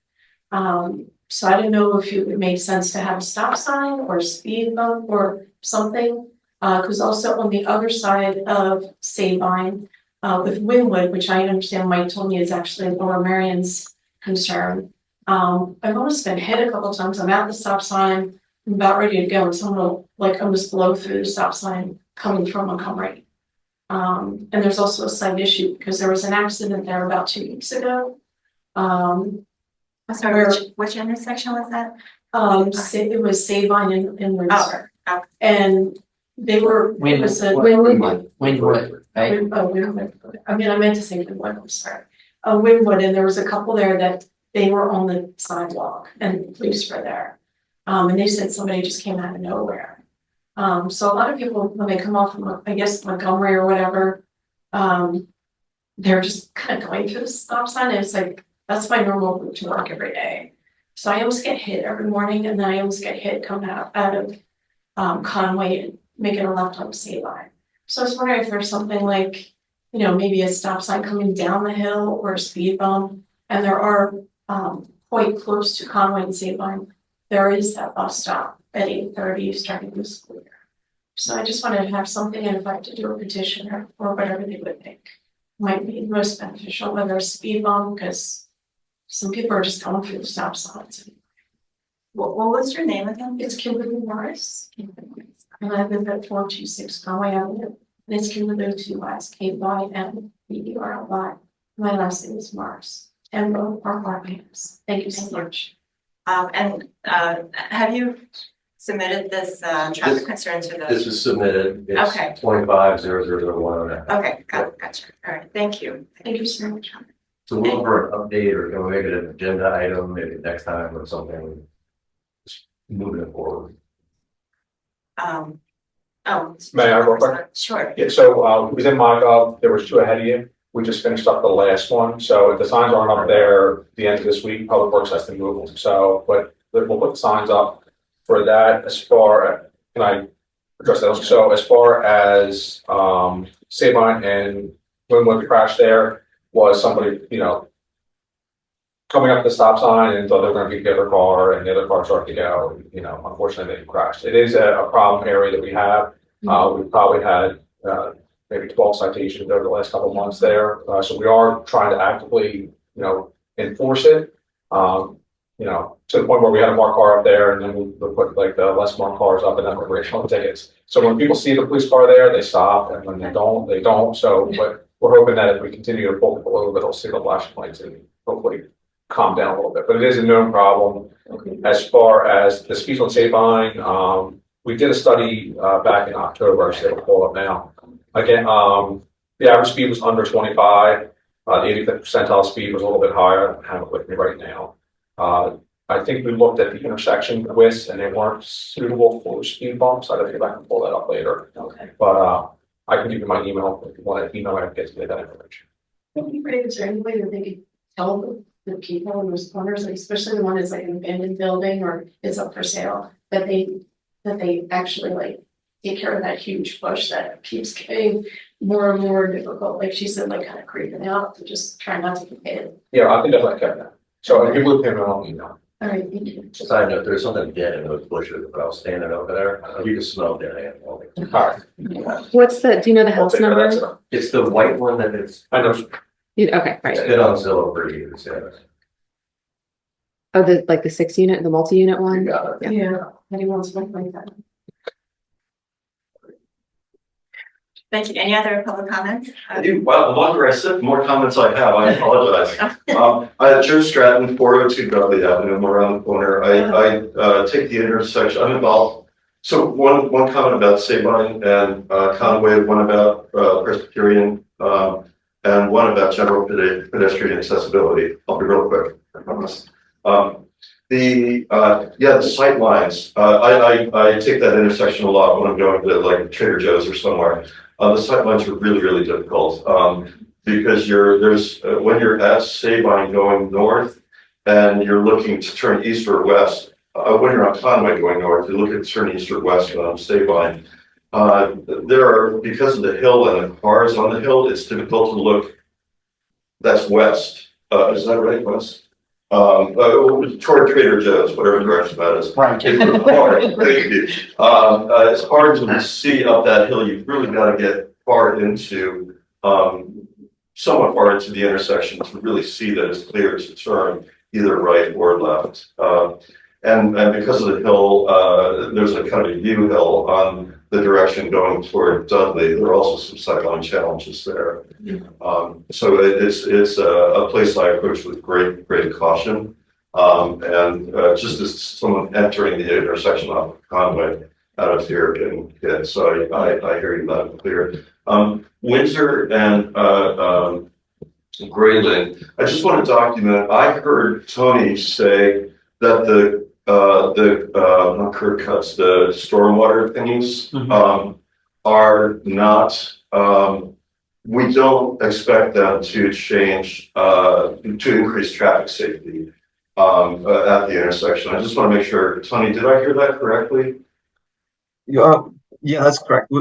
K: So I didn't know if it would make sense to have a stop sign or a speed bump or something. Cause also on the other side of Sabine, with Winwood, which I understand Mike told me is actually Laura Marion's concern. I've almost been hit a couple times. I'm at the stop sign, I'm about ready to go, and someone will like almost blow through the stop sign coming from Montgomery. And there's also a side issue because there was an accident there about 2 weeks ago.
A: I'm sorry, which intersection was that?
K: It was Sabine in Windsor.
A: Oh,
K: And they were, it was a.
B: Winwood, right?
K: Winwood. I mean, I meant to say Winwood, I'm sorry. Winwood, and there was a couple there that they were on the sidewalk and the police were there. And they said somebody just came out of nowhere. So a lot of people, when they come off from, I guess, Montgomery or whatever, they're just kind of going through the stop sign, and it's like, that's my normal route to work every day. So I almost get hit every morning, and then I almost get hit coming out of Conway and making a left on Sabine. So I was wondering if there's something like, you know, maybe a stop sign coming down the hill or a speed bump. And there are quite close to Conway and Sabine, there is that bus stop at 8:30 starting the school year. So I just wanted to have something, and if I have to do a petition or whatever they would think might be most beneficial, whether a speed bump, because some people are just going through the stop signs.
A: what was your name again?
K: It's Kimberly Morris. And I live at 426 Conway Avenue. And it's Kimberly 2 West, KYMBERLY. My last name is Morris. And both are our names. Thank you so much.
A: Have you submitted this traffic concern to
J: This
A: the?
J: is submitted.
A: Okay.
J: It's 250001.
A: Okay, gotcha. All right, thank you.
K: Thank you so much.
J: So we'll look for an update, or can we make it an agenda item maybe next time or something? Just moving it forward.
G: May I real quick?
A: Sure.
G: Yeah, so it was in MyGov, there was 2 ahead of you. We just finished up the last one, so if the signs aren't up there at the end of this week, Public Works has to move them. So, but we'll put the signs up for that. As far, can I address that? So as far as Sabine and Winwood crash there, was somebody, you know, coming up the stop sign and thought they were going to beat the other car, and the other car started to go. You know, unfortunately, they crashed. It is a problem area that we have. We've probably had maybe 12 citations over the last couple of months there. So we are trying to actively, you know, enforce it. You know, to the point where we had a marked car up there, and then we put like the less marked cars up, and then we're raising tickets. So when people see the police car there, they stop, and when they don't, they don't. So, but we're hoping that if we continue to pull people a little bit, they'll see the flashing lights and hopefully calm down a little bit. But it is a known problem.
K: Okay.
G: As far as the speed on Sabine, we did a study back in October. I should have pulled up now. Again, the average speed was under 25. The 85th percentile speed was a little bit higher. I don't have it with me right now. I think we looked at the intersection twists, and they weren't suitable for speed bumps. I'd have to go back and pull that up later.
K: Okay.
G: But I can give you my email if you want to email. I can get you that information.
K: Thank you, Greg. Is there any way that they could tell the people in those corners, like especially the one that's like an abandoned building or it's up for sale, that they actually like take care of that huge bush that keeps getting more and more difficult, like she said, like kind of creeping out, to just try not to get hit.
G: Yeah, I think definitely get that. So if you look him on email.
K: All right, thank you.
J: Side note, there's something dead in those bushes, but I was standing over there, you can smell dead animal.
G: All right.
D: What's the, do you know the house
G: I'll take
D: number?
G: that.
J: It's the white one that it's,
G: I know.
D: Okay, right.
J: it's been on Zillow for years, yeah.
D: Oh, the 6 unit, the multi-unit
J: You
D: one?
J: got it.
K: Yeah, anyone's looking like that.
A: Thank you. Any other public comments?
H: Well, the longer I sit, the more comments I have, I apologize. Joe Stratton, 402 Dudley Avenue, I'm around the corner. I take the intersection, I'm involved. So one comment about Sabine and Conway, one about Presbyterian, and one about general pedestrian accessibility. I'll be real quick, I promise. The sight lines, I take that intersection a lot when I'm going to like Trader Joe's or somewhere. The sight lines are really, really difficult, because when you're at Sabine going north and you're looking to turn east or west, when you're on Conway going north, you look at turn east or west on Sabine. Because of the hill and the cars on the hill, it's difficult to look. That's west. Is that right, Wes? toward Trader Joe's, whatever direction that is.
B: Right.
H: It's hard, thank you. It's hard to see up that hill. You've really got to get far into, somewhat far into the intersection to really see that it's clear to turn either right or left. And because of the hill, there's a kind of a U hill on the direction going toward Dudley. There are also some cycling challenges there. So it's a place I approach with great caution. Just as someone entering the intersection off Conway out of here getting hit. So I hear you loud and clear. Windsor and Grayling, I just want to document, I heard Tony say that not curb cuts, the stormwater thingies, are not, we don't expect them to change, to increase traffic safety, at the intersection. I just want to make sure, Tony, did I hear that correctly?
E: Yeah, that's correct.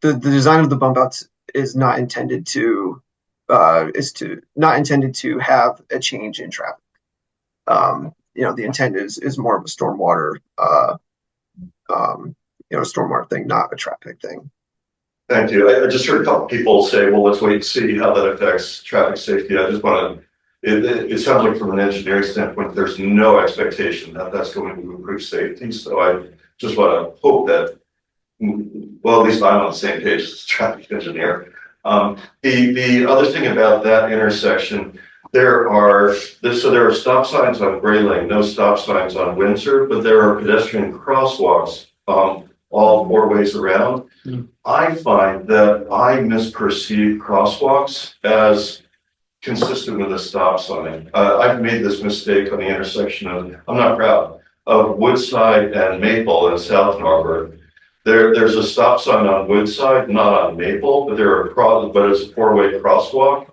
E: The design of the bump outs is not intended to have a change in traffic. The intent is more of a stormwater, stormwater thing, not a traffic thing.
H: Thank you. I just heard a couple people say, well, let's wait and see how that affects traffic safety. I just want to, it sounds like from an engineering standpoint, there's no expectation that that's going to improve safety. So I just want to hope that, well, at least I'm on the same page as a traffic engineer. The other thing about that intersection, there are stop signs on Grayling, no stop signs on Windsor, but there are pedestrian crosswalks all four ways around. I find that I misperceive crosswalks as consistent with a stop sign. I've made this mistake on the intersection of, I'm not proud, of Woodside and Maple in South Narberth. There's a stop sign on Woodside, not on Maple, but it's a four-way crosswalk.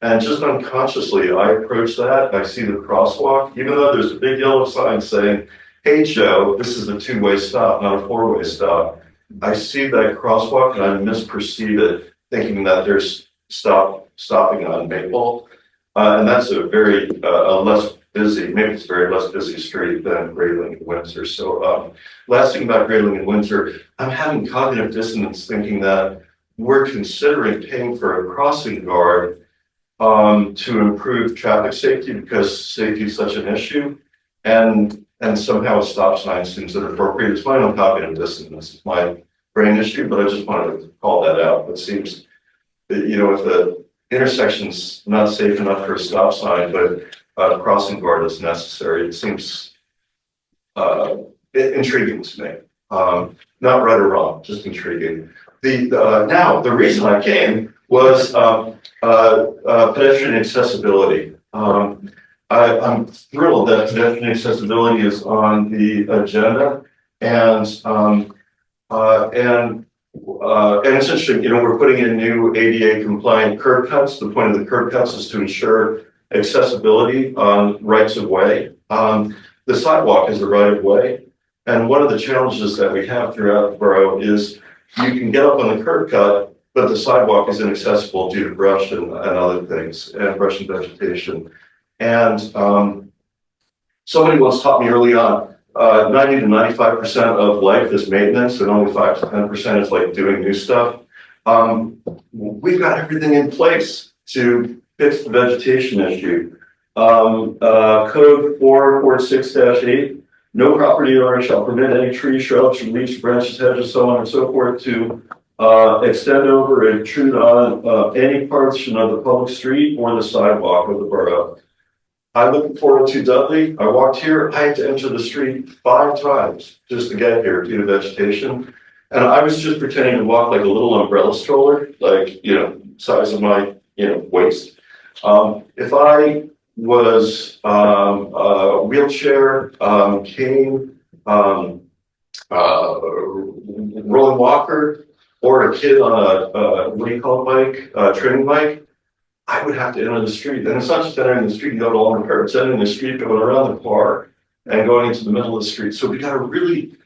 H: And just unconsciously, I approach that, I see the crosswalk, even though there's a big yellow sign saying, hey, Joe, this is a two-way stop, not a four-way stop. I see that crosswalk and I misperceive it, thinking that there's stopping on Maple. And that's a very less busy, maybe it's a very less busy street than Grayling and Windsor. So last thing about Grayling and Windsor, I'm having cognitive dissonance thinking that we're considering paying for a crossing guard to improve traffic safety because safety is such an issue, and somehow a stop sign seems inappropriate. It's my own cognitive dissonance, it's my brain issue, but I just wanted to call that out. It seems that, if the intersection's not safe enough for a stop sign, but a crossing guard is necessary, it seems intriguing to me. Not right or wrong, just intriguing. Now, the reason I came was pedestrian accessibility. I'm thrilled that pedestrian accessibility is on the agenda, and it's interesting. We're putting in new ADA compliant curb cuts. The point of the curb cuts is to ensure accessibility on rights of way. The sidewalk is a right of way, and one of the challenges that we have throughout the borough is you can get up on the curb cut, but the sidewalk is inaccessible due to brush and other things, and brush and vegetation. And somebody once taught me early on, 90 to 95% of life is maintenance, and only 5 to 10% is like doing new stuff. We've got everything in place to fix the vegetation issue. Code 446-8, no property owner shall permit any trees, shrubs, leaves, branches, hedges, so on and so forth to extend over and intrude on any portion of the public street or the sidewalk of the borough. I'm looking forward to Dudley. I walked here, I had to enter the street 5 times just to get here due to vegetation. And I was just pretending to walk like a little umbrella stroller, like, size of my, waist. If I was a wheelchair, cane, rolling walker, or a kid on a what do you call it, bike, training bike, I would have to enter the street. And it's not just entering the street and going along the curb, it's entering the street, going around the car and going into the middle of the street. So we got to really,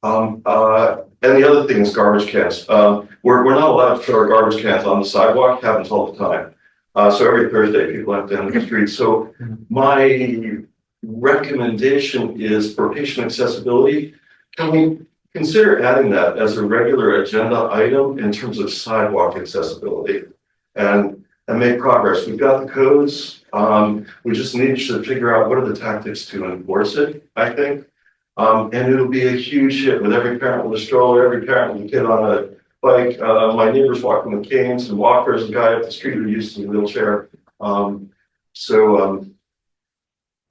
H: and the other thing is garbage cans. We're not allowed to put our garbage cans on the sidewalk, happens all the time. So every Thursday, people have down the street. So my recommendation is for patient accessibility, can we consider adding that as a regular agenda item in terms of sidewalk accessibility? And make progress. We've got the codes. We just need to figure out what are the tactics to enforce it, I think. And it'll be a huge hit with every parent with a stroller, every parent with a kid on a bike. My neighbors walking with canes and walkers, a guy up the street who uses a wheelchair.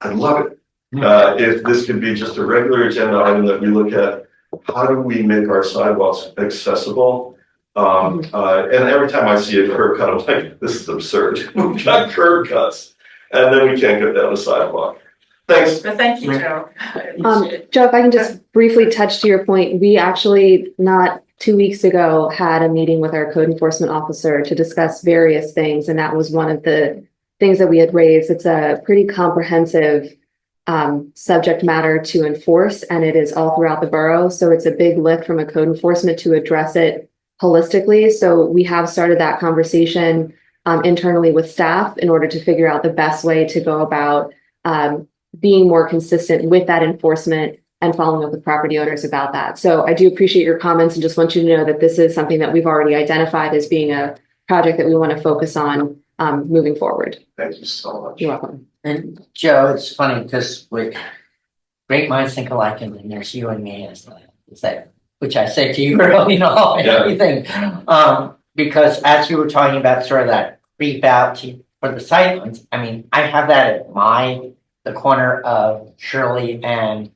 H: I'd love it if this could be just a regular agenda item that we look at. How do we make our sidewalks accessible? And every time I see a curb cut, I'm like, this is absurd. We've got curb cuts, and then we can't get down the sidewalk. Thanks.
A: But thank you, Joe. I appreciate it.
D: Joe, if I can just briefly touch to your point, we actually not 2 weeks ago had a meeting with our code enforcement officer to discuss various things, and that was one of the things that we had raised. It's a pretty comprehensive subject matter to enforce, and it is all throughout the borough. So it's a big lift from a code enforcement to address it holistically. So we have started that conversation internally with staff in order to figure out the best way to go about being more consistent with that enforcement and following up with property owners about that. So I do appreciate your comments and just want you to know that this is something that we've already identified as being a project that we want to focus on moving forward.
H: Thank you so much.
D: You're welcome.
B: And Joe, it's funny because we great minds think alike, and then there's you and me as that, which I say to you early on and
H: Yeah.
B: everything. Because as you were talking about sort of that creep out for the sightlines, I mean, I have that at the corner of Shirley and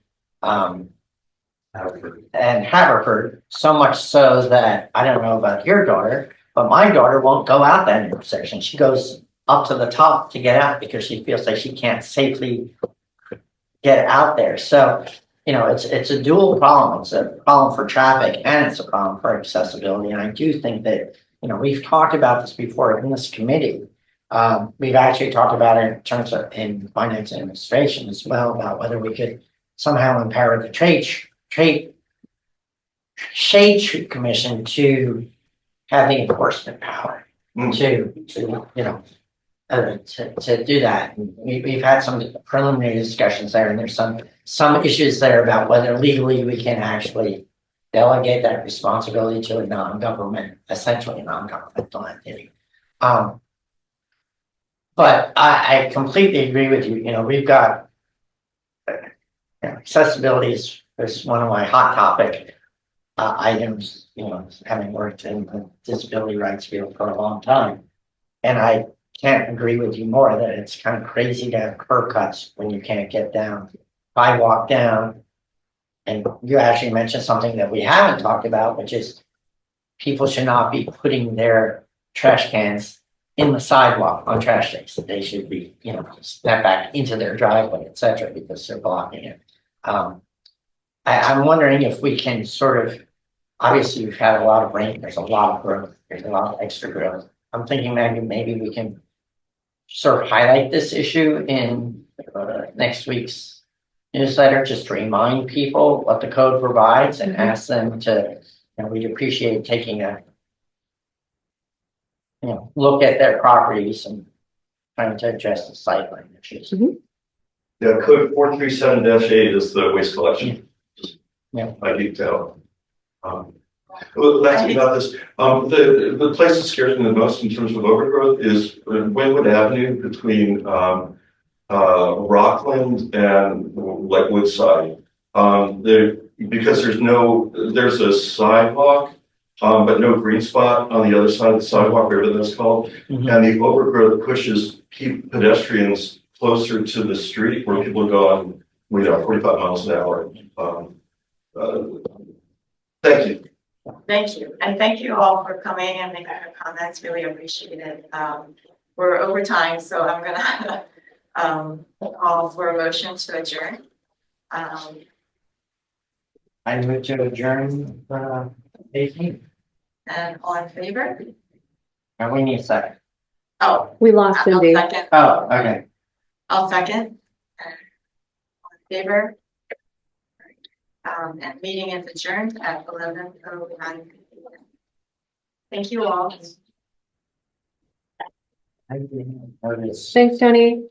B: Haverford, so much so that I don't know about your daughter, but my daughter won't go out that intersection. She goes up to the top to get out because she feels like she can't safely get out there. So, you know, it's a dual problem. It's a problem for traffic and it's a problem for accessibility. And I do think that, you know, we've talked about this before in this committee. We've actually talked about it in terms of in finance and administration as well, about whether we could somehow empower the Shade Tree Commission to have the enforcement power to you know, to do that. We've had some preliminary discussions there, and there's some issues there about whether legally we can actually delegate that responsibility to a non-government, essentially a non-governmental entity. But I completely agree with you. You know, we've got accessibility is one of my hot topic items, you know, having worked in the disability rights field for a long time. And I can't agree with you more that it's kind of crazy to have curb cuts when you can't get down. I walk down, and you actually mentioned something that we haven't talked about, which is people should not be putting their trash cans in the sidewalk on trash days. They should be, you know, step back into their driveway, et cetera, because they're blocking it. I'm wondering if we can sort of, obviously we've had a lot of rain, there's a lot of growth, there's a lot of extra growth. I'm thinking maybe we can sort of highlight this issue in next week's newsletter, just to remind people what the code provides and ask them to, you know, we'd appreciate taking a, you know, look at their properties and trying to address the sightline issues.
H: Yeah, code 437-8 is the waste collection.
B: Yeah.
H: I detail. Well, that's about this. The place that scares me the most in terms of overgrowth is Wynwood Avenue between Rockland and like Woodside. Because there's a sidewalk, but no green spot on the other side of the sidewalk, whatever that's called. And the overgrowth pushes pedestrians closer to the street where people go on, 45 miles an hour. Thank you.
A: Thank you. And thank you all for coming and making your comments. Really appreciate it. We're over time, so I'm gonna call for a motion to adjourn.
B: I move to adjourn 18.
A: And all in favor?
B: And we need a second.
A: Oh,
D: We lost
A: I'll
D: Cindy.
A: second.
B: Oh, okay.
A: I'll second. All in favor? And meeting is adjourned at 11:09. Thank you all.
B: I didn't notice.
D: Thanks, Tony.